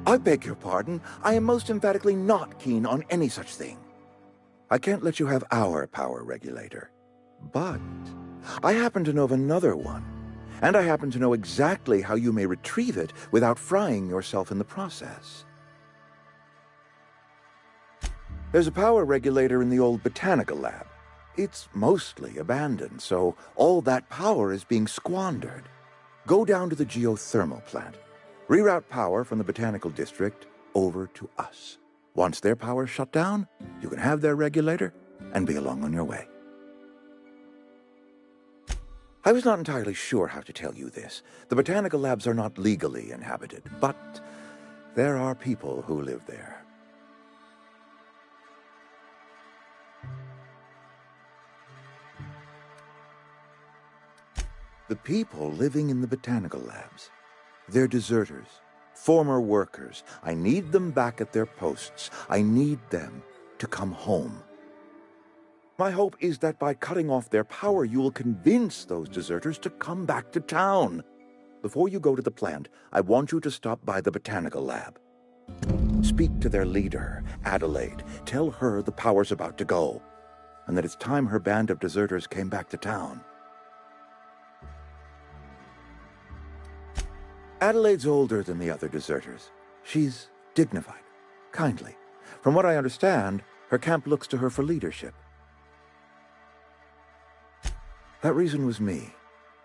I beg your pardon. I am most emphatically not keen on any such thing. I can't let you have our power regulator. But I happen to know of another one. And I happen to know exactly how you may retrieve it without frying yourself in the process. There's a power regulator in the old botanical lab. It's mostly abandoned, so all that power is being squandered. Go down to the geothermal plant. Reroute power from the botanical district over to us. Once their power's shut down, you can have their regulator and be along on your way. I was not entirely sure how to tell you this. The botanical labs are not legally inhabited, but there are people who live there. The people living in the botanical labs, they're deserters, former workers. I need them back at their posts. I need them to come home. My hope is that by cutting off their power, you will convince those deserters to come back to town. Before you go to the plant, I want you to stop by the botanical lab. Speak to their leader, Adelaide. Tell her the power's about to go, and that it's time her band of deserters came back to town. Adelaide's older than the other deserters. She's dignified, kindly. From what I understand, her camp looks to her for leadership. That reason was me.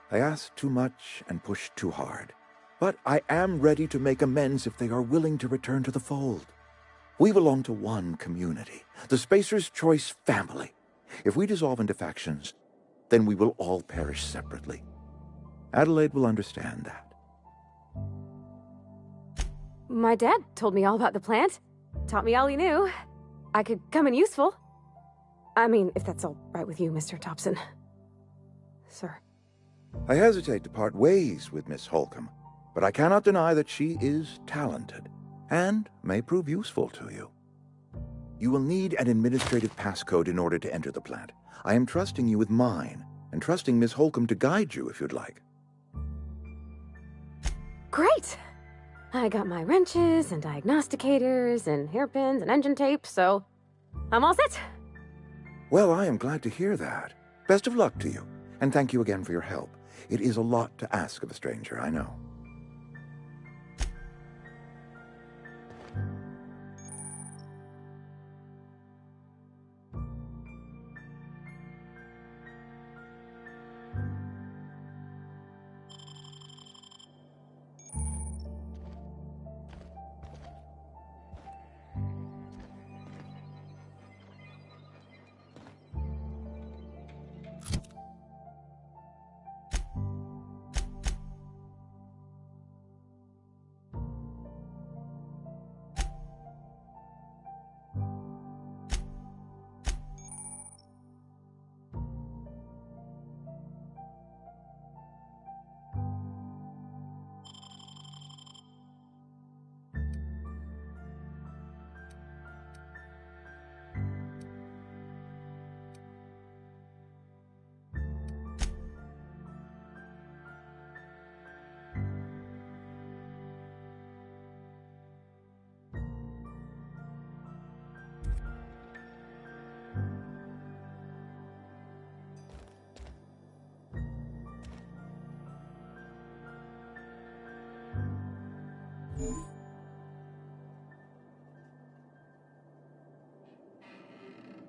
I asked too much and pushed too hard. But I am ready to make amends if they are willing to return to the fold. We belong to one community, the Spacer's Choice family. If we dissolve into factions, then we will all perish separately. Adelaide will understand that. My dad told me all about the plant. Taught me all he knew. I could come in useful. I mean, if that's all right with you, Mr. Thompson. Sir. I hesitate to part ways with Miss Holcomb, but I cannot deny that she is talented and may prove useful to you. You will need an administrative passcode in order to enter the plant. I am trusting you with mine, and trusting Miss Holcomb to guide you if you'd like. Great! I got my wrenches and diagnosticators and hairpins and engine tape, so I'm all set. Well, I am glad to hear that. Best of luck to you, and thank you again for your help. It is a lot to ask of a stranger, I know.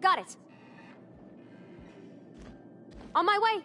Got it. On my way.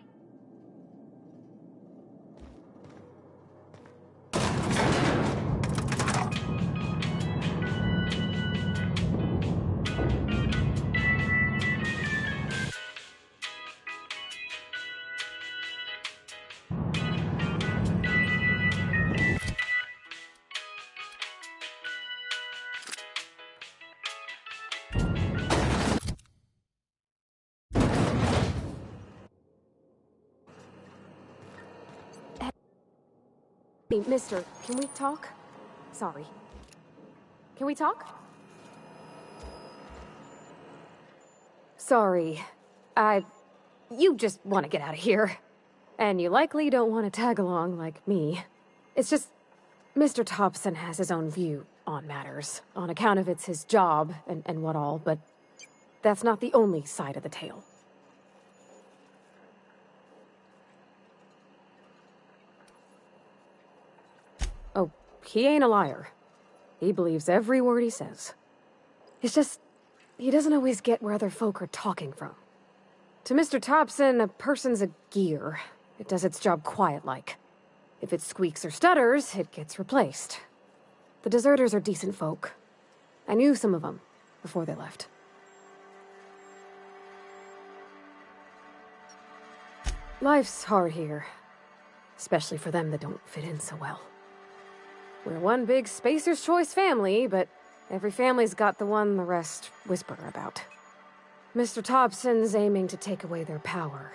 Hey, mister, can we talk? Sorry. Can we talk? Sorry. You just want to get out of here. And you likely don't want to tag along like me. It's just, Mr. Thompson has his own view on matters, on account of it's his job and what all, but that's not the only side of the tale. Oh, he ain't a liar. He believes every word he says. It's just, he doesn't always get where other folk are talking from. To Mr. Thompson, a person's a gear. It does its job quiet-like. If it squeaks or stutters, it gets replaced. The deserters are decent folk. I knew some of them before they left. Life's hard here, especially for them that don't fit in so well. We're one big Spacer's Choice family, but every family's got the one the rest whisper about. Mr. Thompson's aiming to take away their power.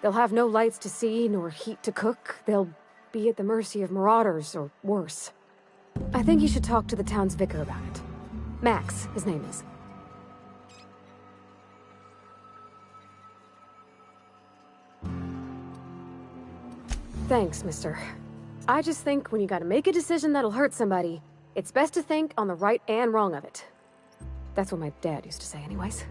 They'll have no lights to see, nor heat to cook. They'll be at the mercy of marauders, or worse. I think you should talk to the town's vicar about it. Max, his name is. Thanks, mister. I just think when you gotta make a decision that'll hurt somebody, it's best to think on the right and wrong of it. That's what my dad used to say anyways.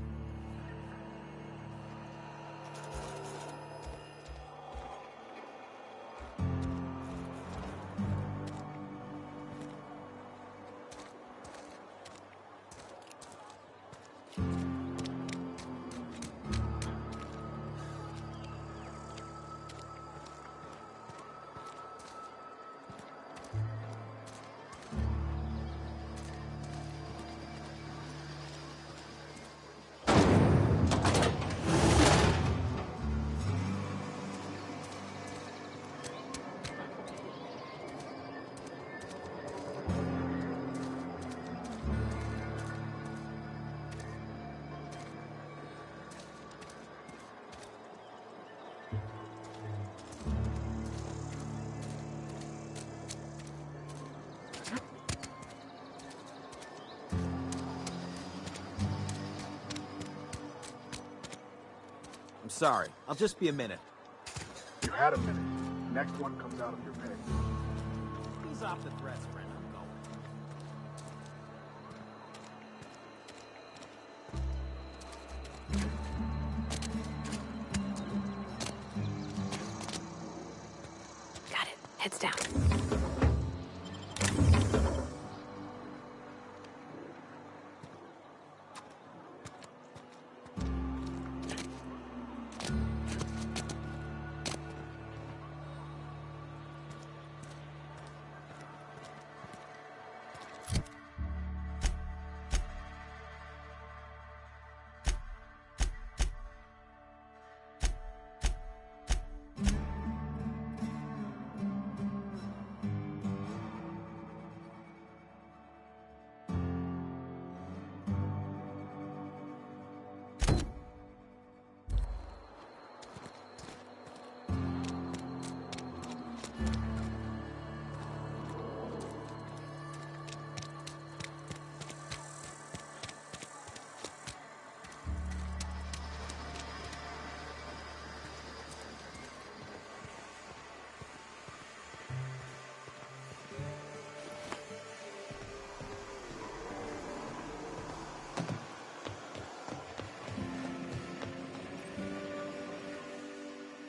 I'm sorry. I'll just be a minute. You had a minute. Next one comes out of your pay. Ease off the threats, friend. I'm going. Got it. Heads down.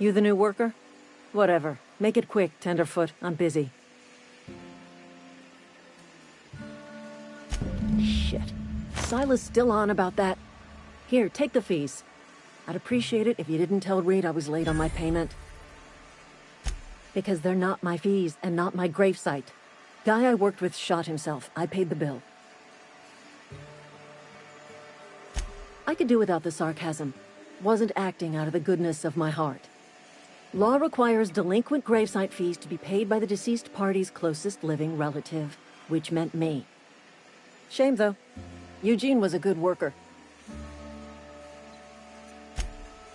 You the new worker? Whatever. Make it quick, Tenderfoot. I'm busy. Shit. Silas still on about that? Here, take the fees. I'd appreciate it if you didn't tell Reed I was late on my payment. Because they're not my fees and not my gravesite. Guy I worked with shot himself. I paid the bill. I could do without the sarcasm. Wasn't acting out of the goodness of my heart. Law requires delinquent gravesite fees to be paid by the deceased party's closest living relative, which meant me. Shame, though. Eugene was a good worker.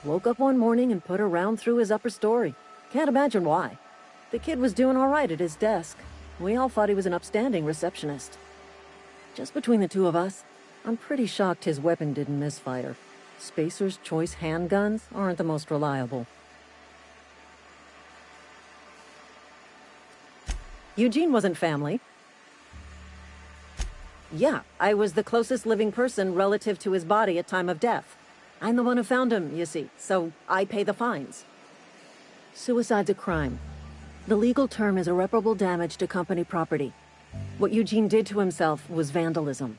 Woke up one morning and put a round through his upper story. Can't imagine why. The kid was doing all right at his desk. We all thought he was an upstanding receptionist. Just between the two of us, I'm pretty shocked his weapon didn't misfire. Spacer's Choice handguns aren't the most reliable. Eugene wasn't family. Yeah, I was the closest living person relative to his body at time of death. I'm the one who found him, you see, so I pay the fines. Suicide's a crime. The legal term is irreparable damage to company property. What Eugene did to himself was vandalism.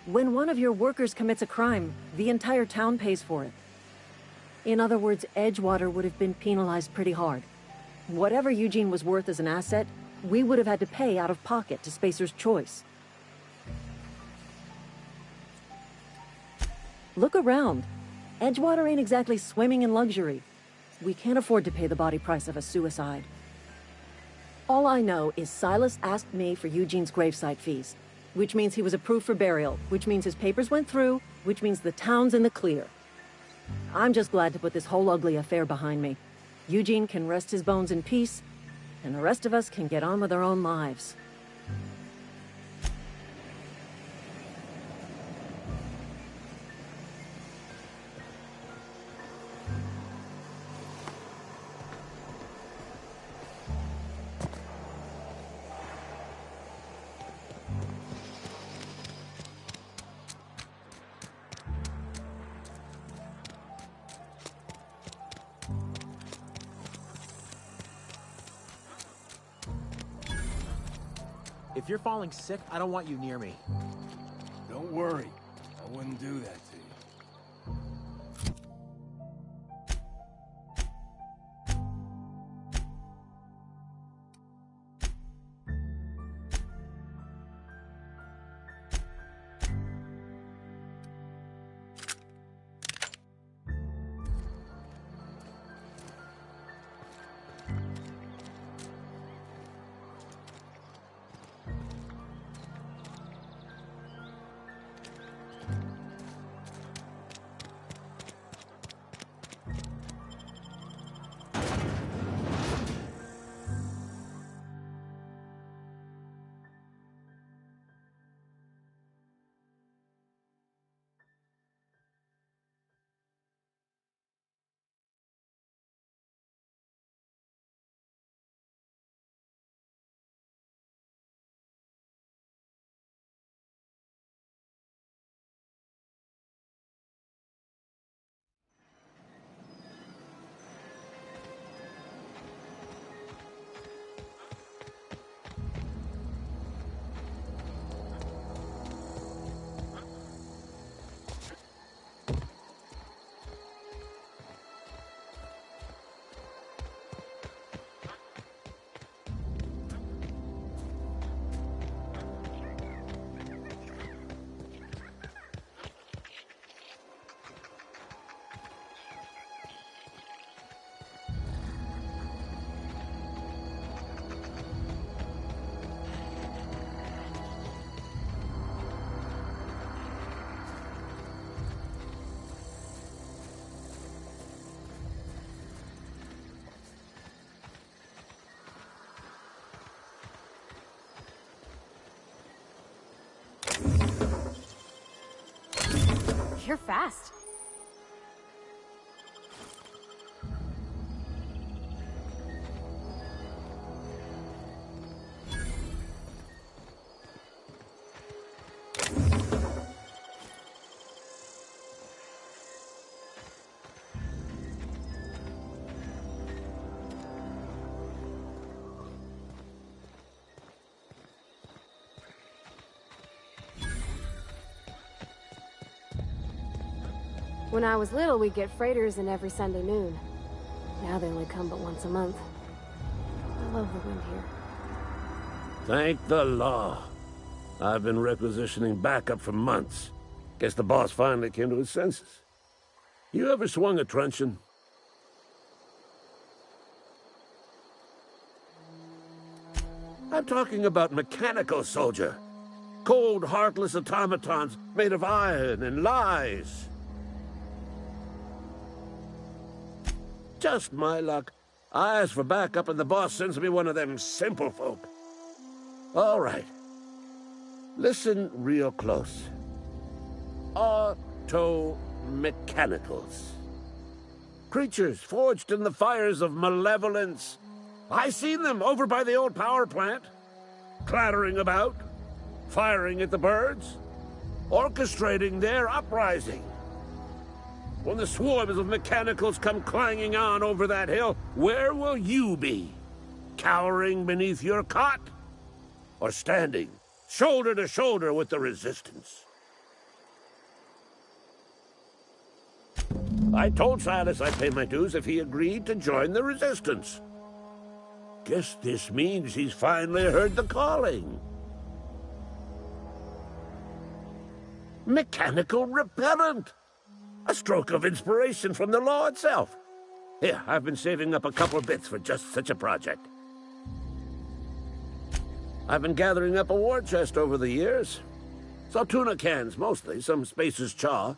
When one of your workers commits a crime, the entire town pays for it. In other words, Edgewater would have been penalized pretty hard. Whatever Eugene was worth as an asset, we would have had to pay out of pocket to Spacer's Choice. Look around. Edgewater ain't exactly swimming in luxury. We can't afford to pay the body price of a suicide. All I know is Silas asked me for Eugene's gravesite fees, which means he was approved for burial, which means his papers went through, which means the town's in the clear. I'm just glad to put this whole ugly affair behind me. Eugene can rest his bones in peace, and the rest of us can get on with our own lives. If you're falling sick, I don't want you near me. Don't worry. I wouldn't do that to you. You're fast. When I was little, we'd get freighters in every Sunday noon. Now they only come but once a month. I love the wind here. Thank the law. I've been requisitioning backup for months. Guess the boss finally came to his senses. You ever swung a truncheon? I'm talking about mechanical soldier. Cold, heartless automatons made of iron and lies. Just my luck. I ask for backup and the boss sends me one of them simple folk. All right. Listen real close. Auto-mechanicals. Creatures forged in the fires of malevolence. I seen them over by the old power plant. Clattering about. Firing at the birds. Orchestrating their uprising. When the swarms of mechanicals come clanging on over that hill, where will you be? Cowering beneath your cot? Or standing, shoulder to shoulder with the resistance? I told Silas I'd pay my dues if he agreed to join the resistance. Guess this means he's finally heard the calling. Mechanical repellent! A stroke of inspiration from the law itself. Here, I've been saving up a couple bits for just such a project. I've been gathering up a war chest over the years. So tuna cans, mostly, some Spacer's chaw,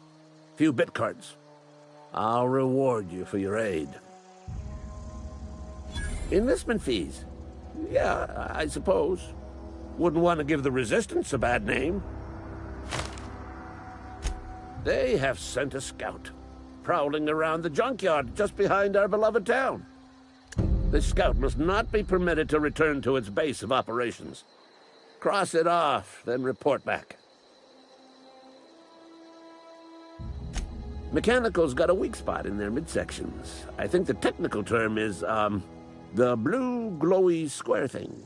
few bit cards. I'll reward you for your aid. Enlistment fees? Yeah, I suppose. Wouldn't want to give the Resistance a bad name. They have sent a scout, prowling around the junkyard just behind our beloved town. This scout must not be permitted to return to its base of operations. Cross it off, then report back. Mechanicals got a weak spot in their midsections. I think the technical term is, the blue glowy square thing.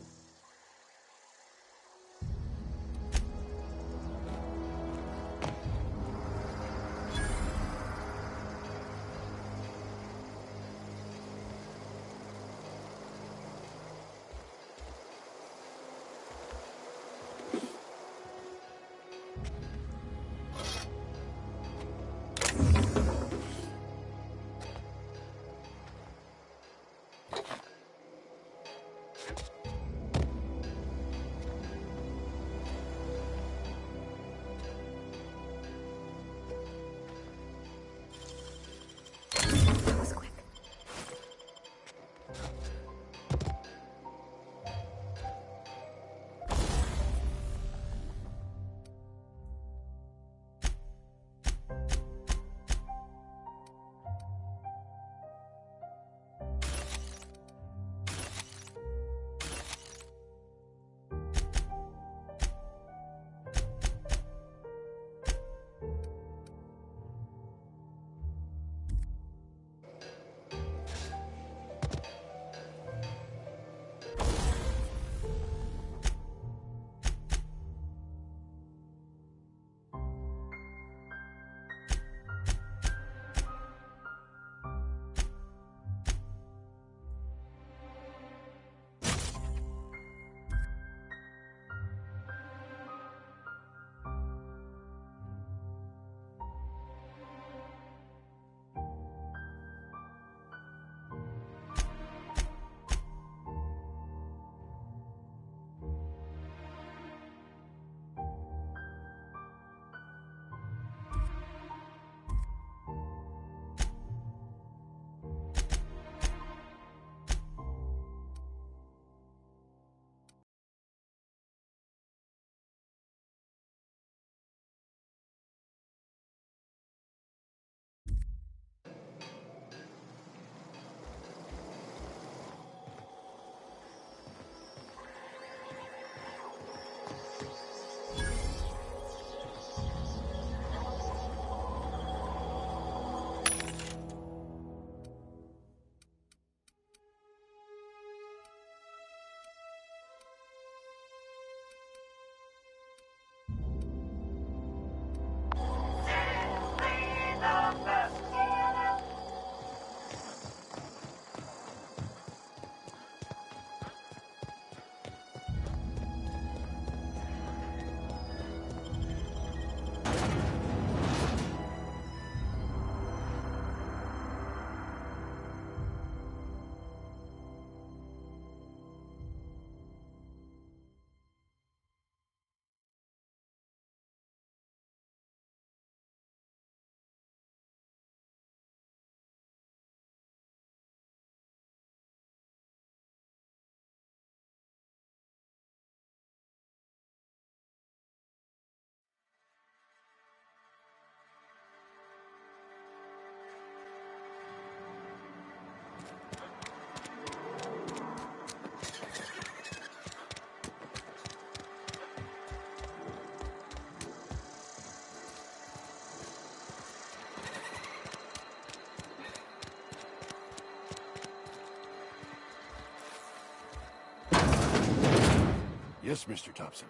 Yes, Mr. Thompson.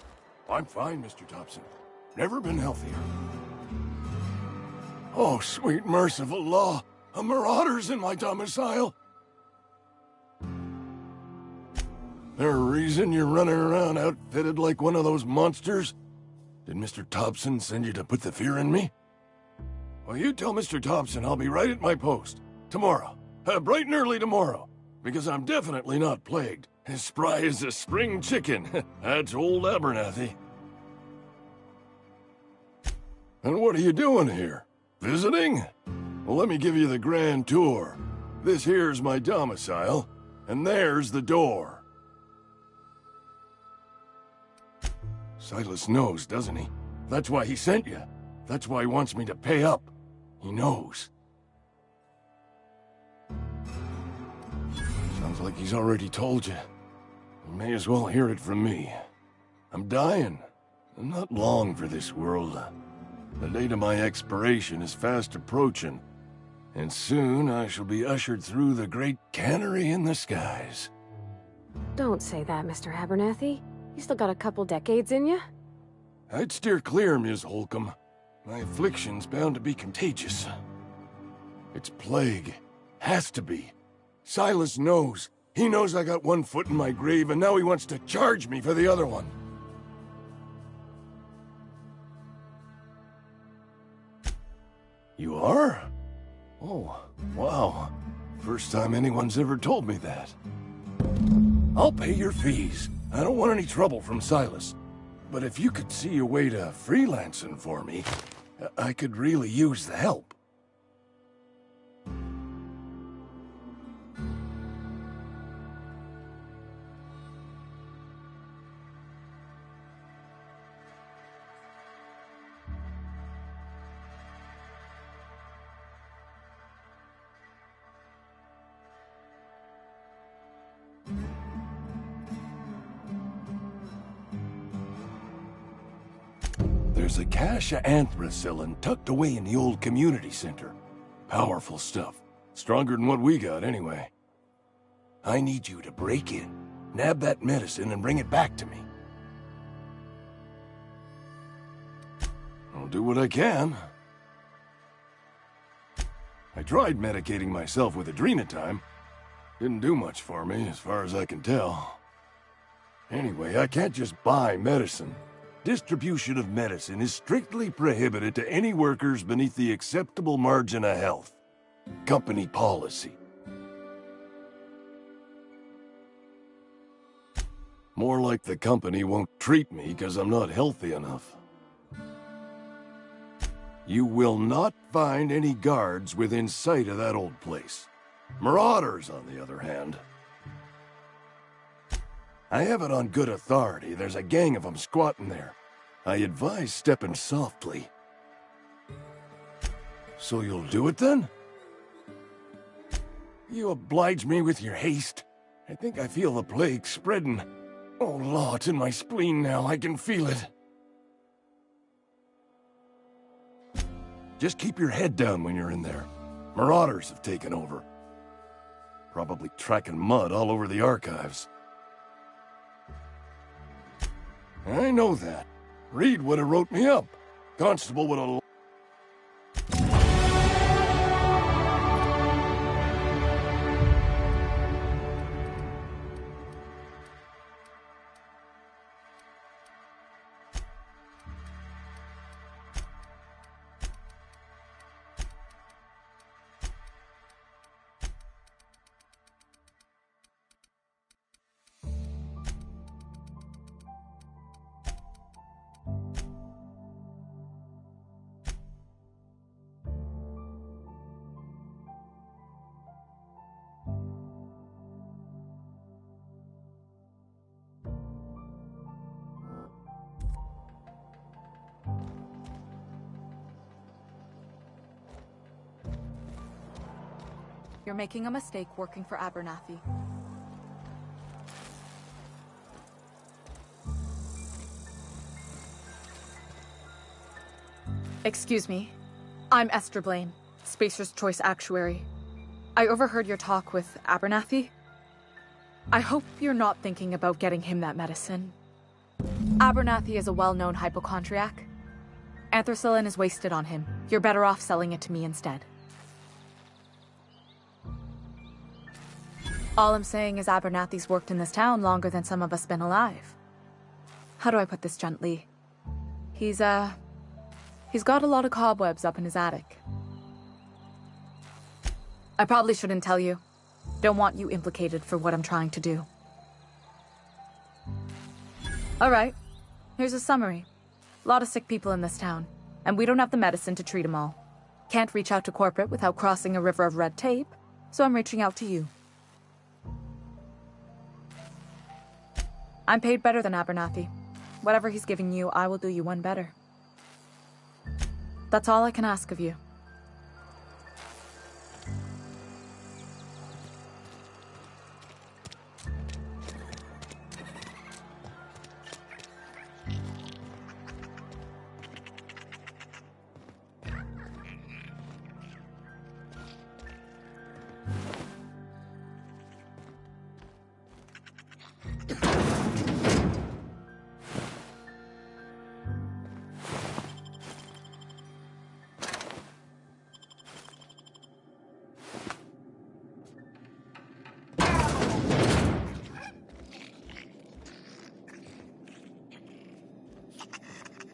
I'm fine, Mr. Thompson. Never been healthier. Oh, sweet merciful law! A marauder's in my domicile! There a reason you're running around outfitted like one of those monsters? Did Mr. Thompson send you to put the fear in me? Well, you tell Mr. Thompson I'll be right at my post. Tomorrow. Bright and early tomorrow. Because I'm definitely not plagued. As spry as a spring chicken. That's old Abernathy. And what are you doing here? Visiting? Well, let me give you the grand tour. This here's my domicile, and there's the door. Silas knows, doesn't he? That's why he sent you. That's why he wants me to pay up. He knows. Sounds like he's already told you. You may as well hear it from me. I'm dying. I'm not long for this world. The date of my expiration is fast approaching, and soon I shall be ushered through the great cannery in the skies. Don't say that, Mr. Abernathy. You still got a couple decades in you. I'd steer clear, Ms. Holcomb. My affliction's bound to be contagious. It's plague. Has to be. Silas knows. He knows I got one foot in my grave, and now he wants to charge me for the other one. You are? Oh, wow. First time anyone's ever told me that. I'll pay your fees. I don't want any trouble from Silas. But if you could see a way to freelancing for me, I could really use the help. There's a cache of anthracillin tucked away in the old community center. Powerful stuff. Stronger than what we got, anyway. I need you to break in, nab that medicine, and bring it back to me. I'll do what I can. I tried medicating myself with adrenatime. Didn't do much for me, as far as I can tell. Anyway, I can't just buy medicine. Distribution of medicine is strictly prohibited to any workers beneath the acceptable margin of health. Company policy. More like the company won't treat me because I'm not healthy enough. You will not find any guards within sight of that old place. Marauders, on the other hand. I have it on good authority. There's a gang of them squatting there. I advise stepping softly. So you'll do it then? You oblige me with your haste. I think I feel the plague spreading. Oh, Law, it's in my spleen now. I can feel it. Just keep your head down when you're in there. Marauders have taken over. Probably tracking mud all over the archives. I know that. Reed would have wrote me up. Constable would have... You're making a mistake working for Abernathy. Excuse me. I'm Esther Blaine, Spacer's Choice Actuary. I overheard your talk with Abernathy. I hope you're not thinking about getting him that medicine. Abernathy is a well-known hypochondriac. Anthracillin is wasted on him. You're better off selling it to me instead. All I'm saying is Abernathy's worked in this town longer than some of us been alive. How do I put this gently? He's got a lot of cobwebs up in his attic. I probably shouldn't tell you. Don't want you implicated for what I'm trying to do. Alright, here's a summary. A lot of sick people in this town, and we don't have the medicine to treat them all. Can't reach out to corporate without crossing a river of red tape, so I'm reaching out to you. I'm paid better than Abernathy. Whatever he's giving you, I will do you one better. That's all I can ask of you.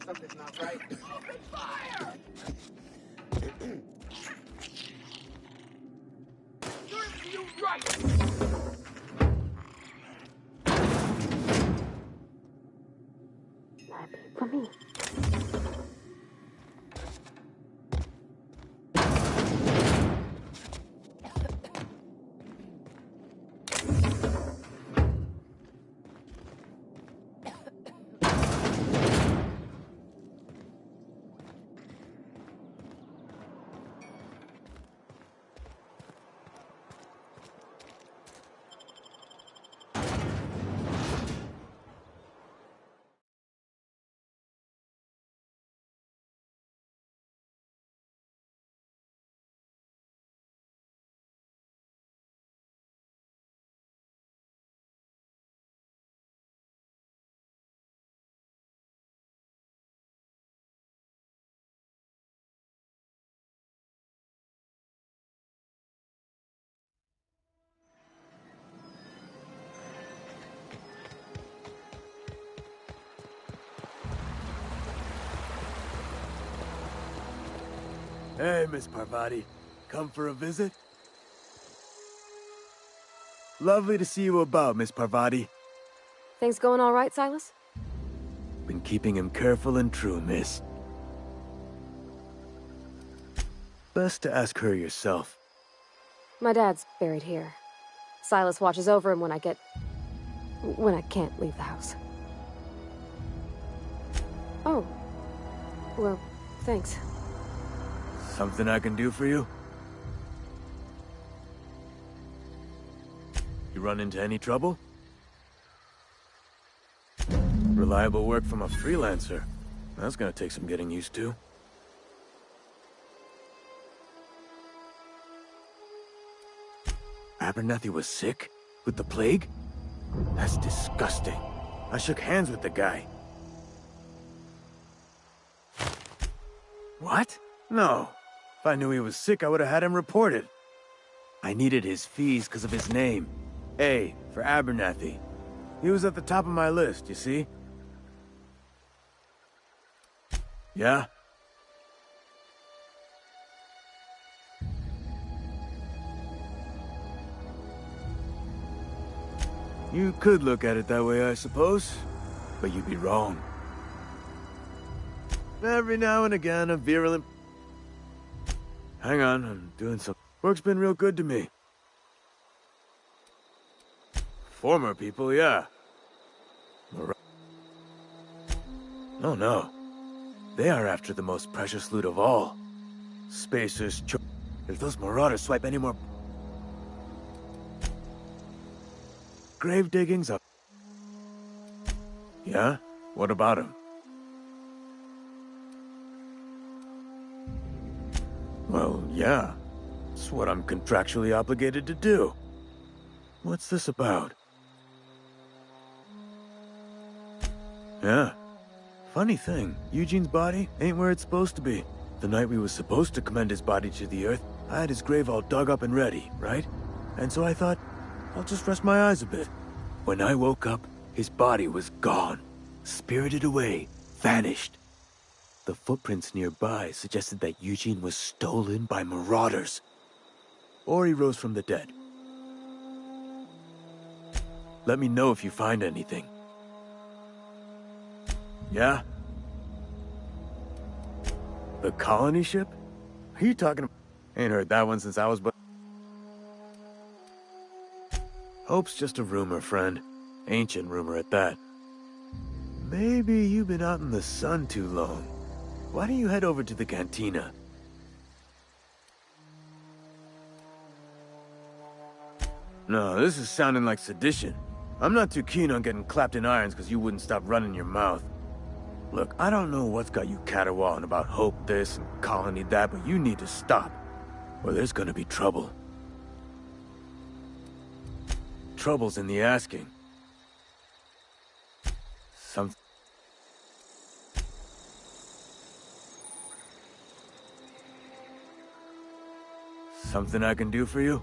Something's not right. Open fire! Serves you right! Happy for me. Hey, Miss Parvati. Come for a visit? Lovely to see you about, Miss Parvati. Things going all right, Silas? Been keeping him careful and true, miss. Best to ask her yourself. My dad's buried here. Silas watches over him when I can't leave the house. Oh. Well, thanks. Something I can do for you? You run into any trouble? Reliable work from a freelancer. That's gonna take some getting used to. Abernathy was sick? With the plague? That's disgusting. I shook hands with the guy. What? No. If I knew he was sick, I would have had him reported. I needed his fees because of his name. A, for Abernathy. He was at the top of my list, you see? Yeah? You could look at it that way, I suppose. But you'd be wrong. Every now and again, a virulent... Hang on, I'm doing some... Work's been real good to me. Former people, yeah. Oh no. They are after the most precious loot of all. Spacers... If those marauders swipe any more... Grave diggings up. Yeah? What about him? Well, yeah. It's what I'm contractually obligated to do. What's this about? Yeah. Funny thing, Eugene's body ain't where it's supposed to be. The night we was supposed to commend his body to the earth, I had his grave all dug up and ready, right? And so I thought, I'll just rest my eyes a bit. When I woke up, his body was gone. Spirited away, vanished. The footprints nearby suggested that Eugene was stolen by marauders. Or he rose from the dead. Let me know if you find anything. Yeah? The colony ship? Are you talking about? Ain't heard that one since I was but... Hope's just a rumor, friend. Ancient rumor at that. Maybe you've been out in the sun too long. Why don't you head over to the cantina? No, this is sounding like sedition. I'm not too keen on getting clapped in irons because you wouldn't stop running your mouth. Look, I don't know what's got you caterwauling about Hope this and Colony that, but you need to stop, or there's gonna be trouble. Trouble's in the asking. Something I can do for you?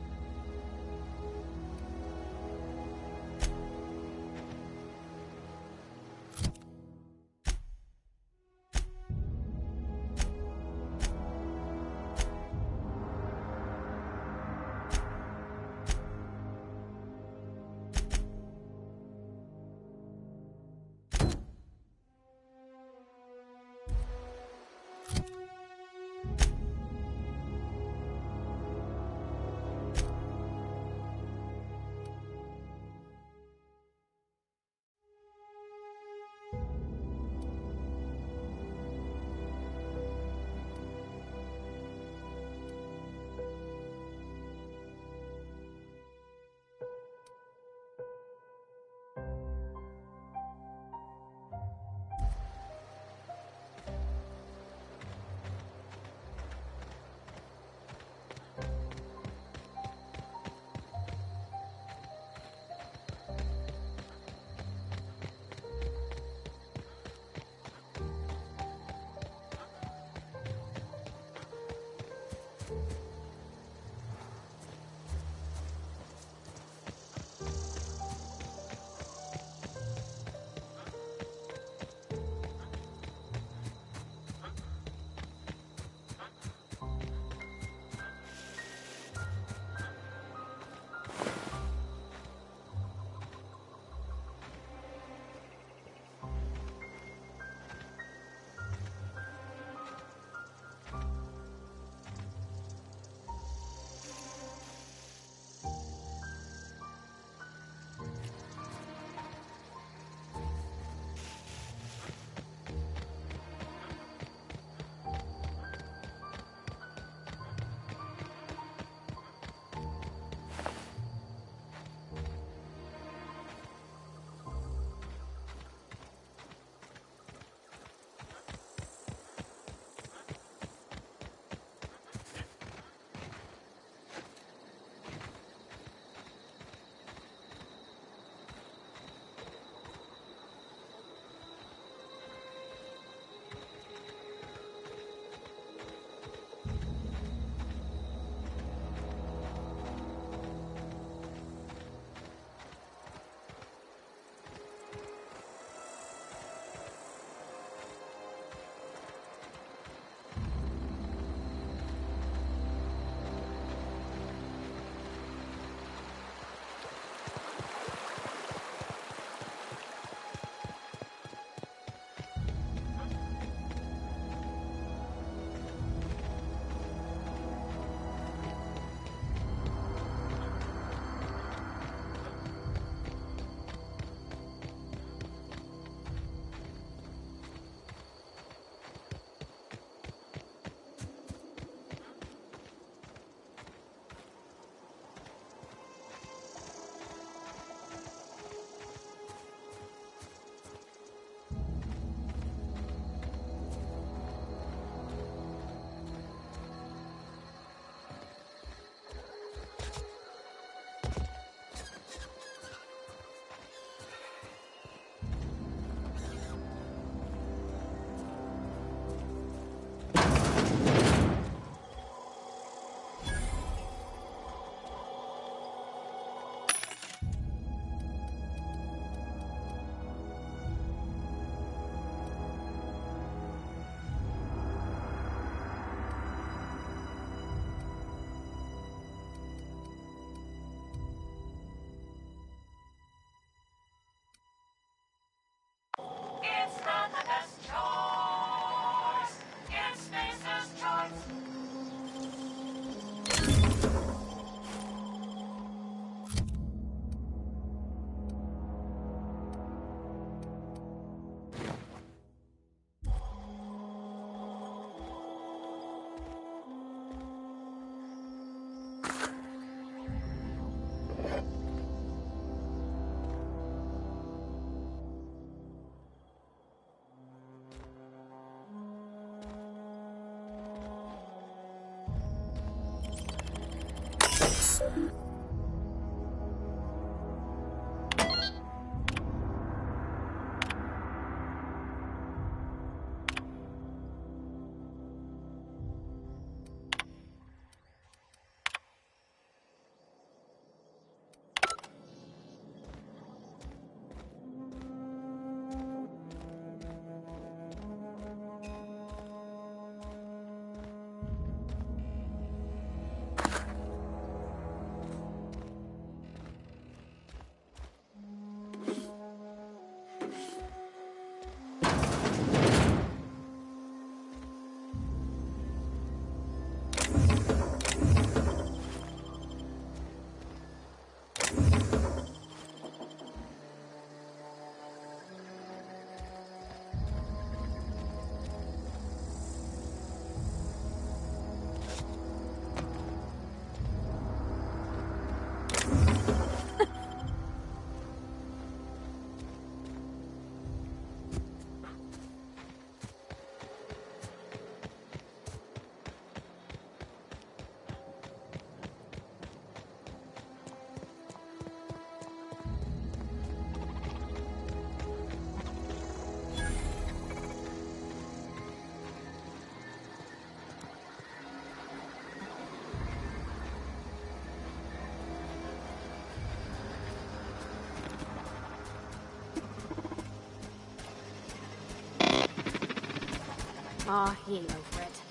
Aw, he ain't over it.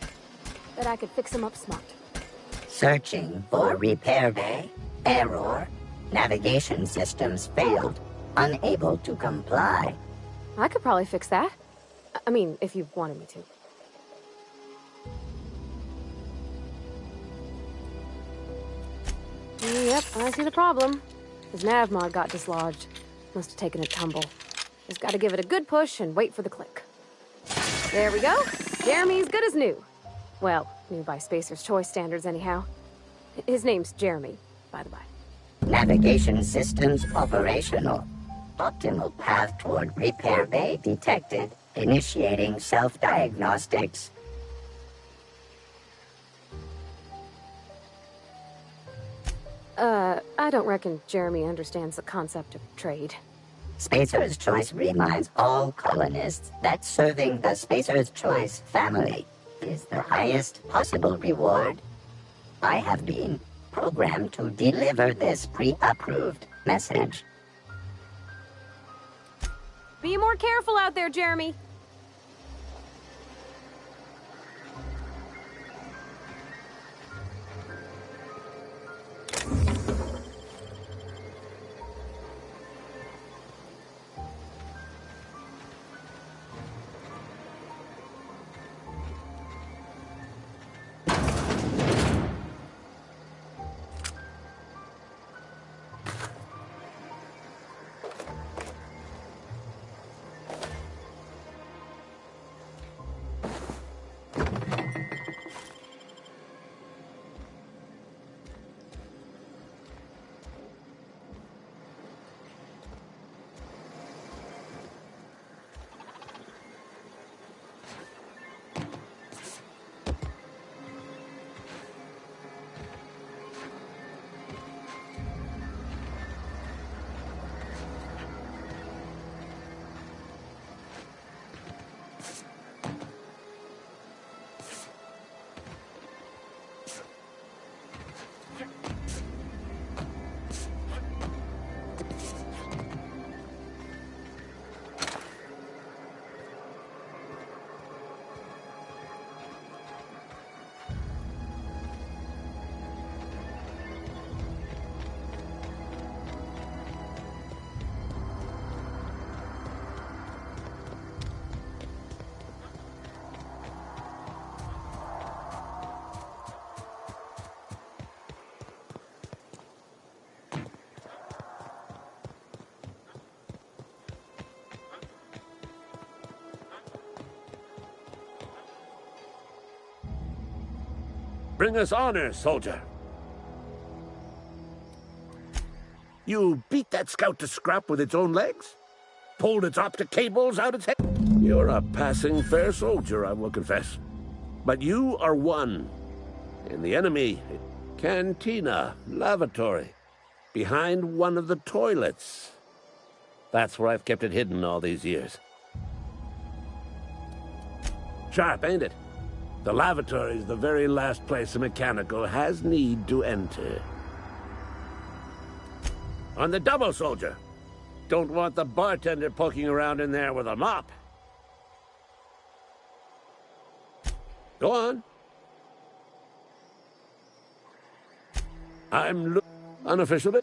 Bet I could fix him up smart. Searching for repair bay. Error. Navigation systems failed. Unable to comply. I could probably fix that. I mean, if you wanted me to. Yep, I see the problem. His nav mod got dislodged. Must have taken a tumble. Just gotta give it a good push and wait for the click. There we go. Jeremy's good as new. Well, new by Spacer's Choice standards anyhow. His name's Jeremy, by the by. Navigation systems operational. Optimal path toward repair bay detected. Initiating self-diagnostics. I don't reckon Jeremy understands the concept of trade. Spacer's Choice reminds all colonists that serving the Spacer's Choice family is the highest possible reward. I have been programmed to deliver this pre-approved message. Be more careful out there, Jeremy. Bring us honor, soldier. You beat that scout to scrap with its own legs? Pulled its optic cables out its head? You're a passing fair soldier, I will confess. But you are one. And the enemy, Cantina, lavatory, behind one of the toilets. That's where I've kept it hidden all these years. Sharp, ain't it? The lavatory is the very last place a mechanical has need to enter. On the double, soldier. Don't want the bartender poking around in there with a mop. Go on. I'm unofficially.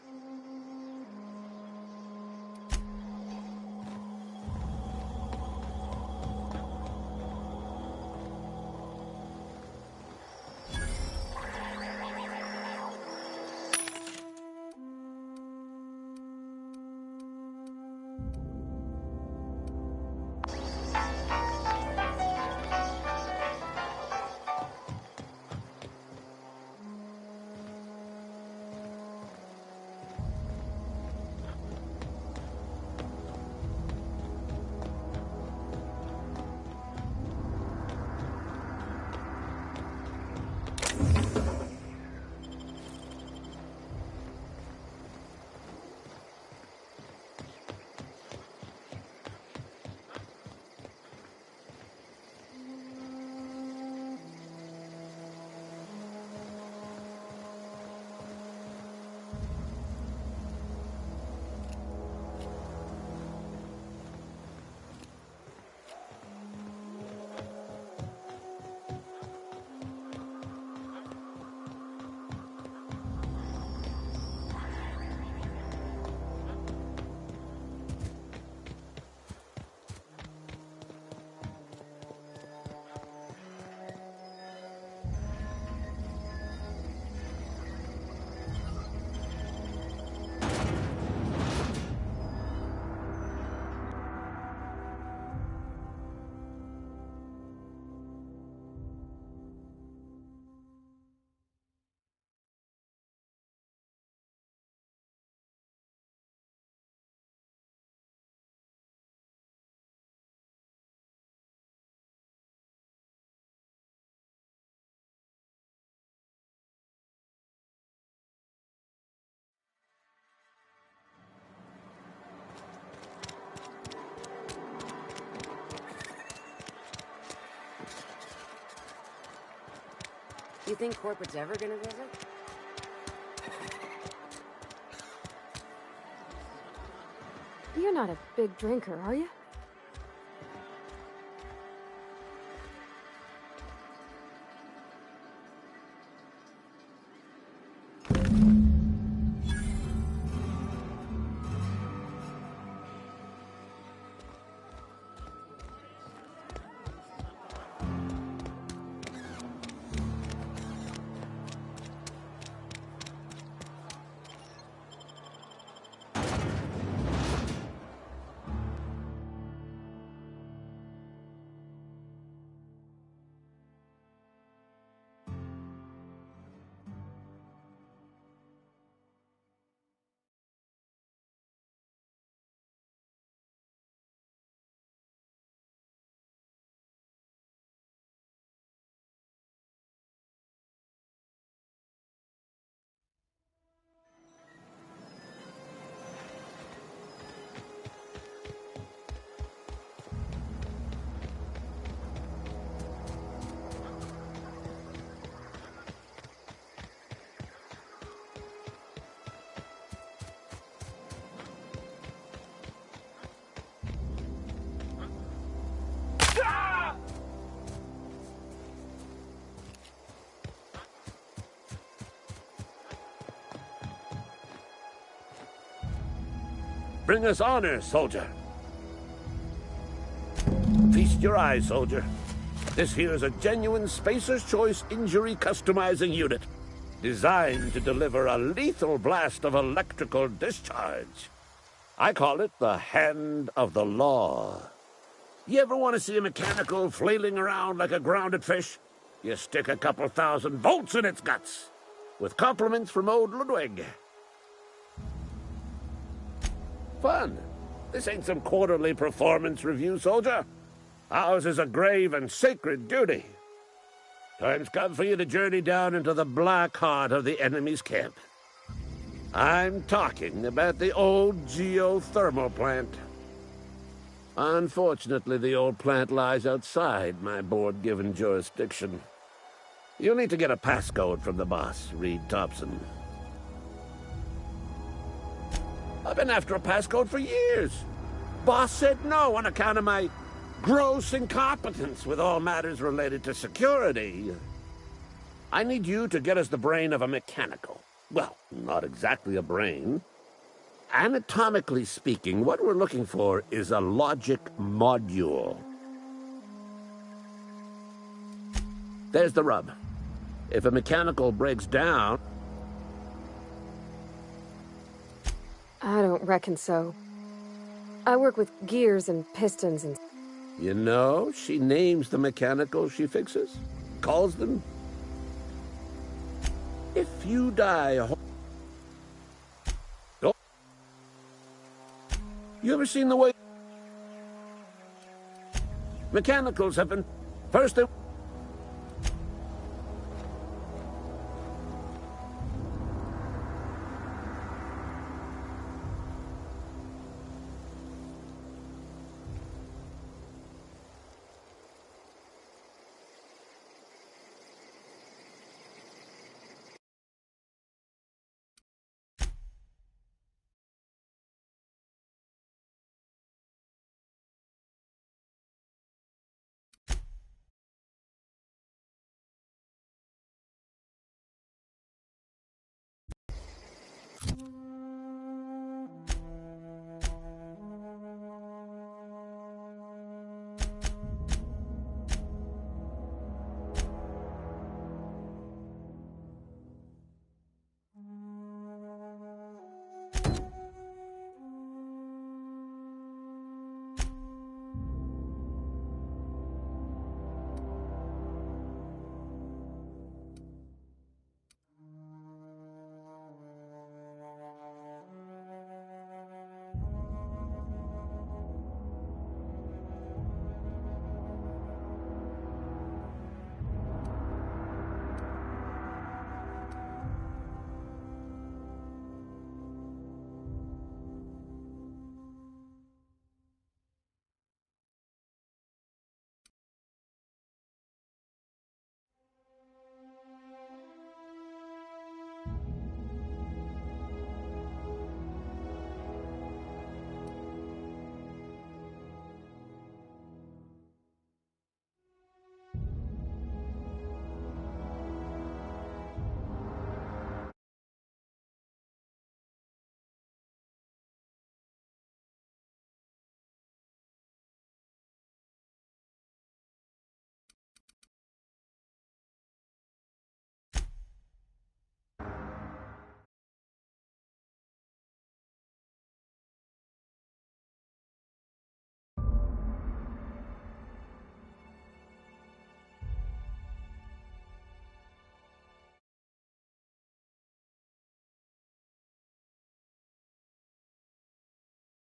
You think corporate's ever gonna visit? You're not a big drinker, are you? Bring us honor, soldier. Feast your eyes, soldier. This here is a genuine Spacer's Choice injury customizing unit, designed to deliver a lethal blast of electrical discharge. I call it the Hand of the Law. You ever want to see a mechanical flailing around like a grounded fish? You stick a couple thousand volts in its guts. With compliments from old Ludwig. Fun. This ain't some quarterly performance review, soldier. Ours is a grave and sacred duty. Time's come for you to journey down into the black heart of the enemy's camp. I'm talking about the old geothermal plant. Unfortunately, the old plant lies outside my board-given jurisdiction. You'll need to get a passcode from the boss, Reed Thompson. I've been after a passcode for years. Boss said no on account of my gross incompetence with all matters related to security. I need you to get us the brain of a mechanical. Well, not exactly a brain. Anatomically speaking, what we're looking for is a logic module. There's the rub. If a mechanical breaks down... I don't reckon so. I work with gears and pistons and... You know, she names the mechanicals she fixes. Calls them. If you die... Oh. You ever seen the way... Mechanicals have been... First they...